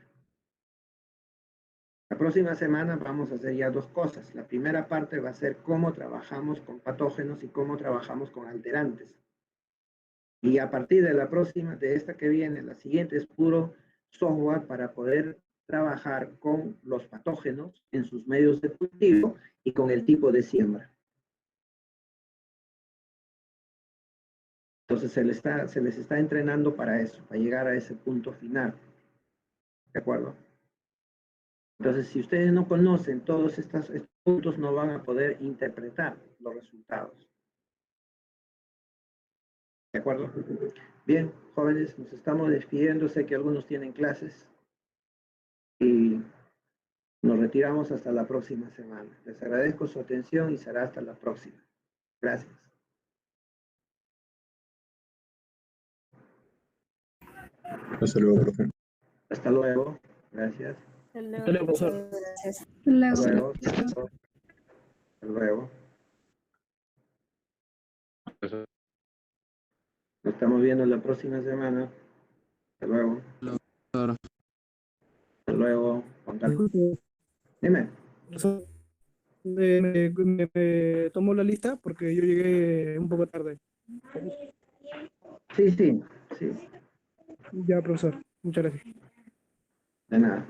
La próxima semana vamos a hacer ya dos cosas. La primera parte va a ser cómo trabajamos con patógenos y cómo trabajamos con alterantes. Y a partir de la próxima, de esta que viene, la siguiente es puro software para poder trabajar con los patógenos en sus medios de cultivo y con el tipo de siembra. Entonces se les está entrenando para eso, para llegar a ese punto final. ¿De acuerdo? Entonces, si ustedes no conocen todos estos puntos, no van a poder interpretar los resultados. ¿De acuerdo? Bien, jóvenes, nos estamos despidiendo. Sé que algunos tienen clases y nos retiramos hasta la próxima semana. Les agradezco su atención y será hasta la próxima. Gracias. Hasta luego, profe. Hasta luego. Gracias. Hasta luego, profesor. Hasta Hasta luego. luego. Hasta luego. Nos estamos viendo la próxima semana. Hasta luego. Hasta luego. Juan Carlos. Dime. Profesor, me tomo la lista porque yo llegué un poco tarde. Sí. Ya, profesor. Muchas gracias. De nada.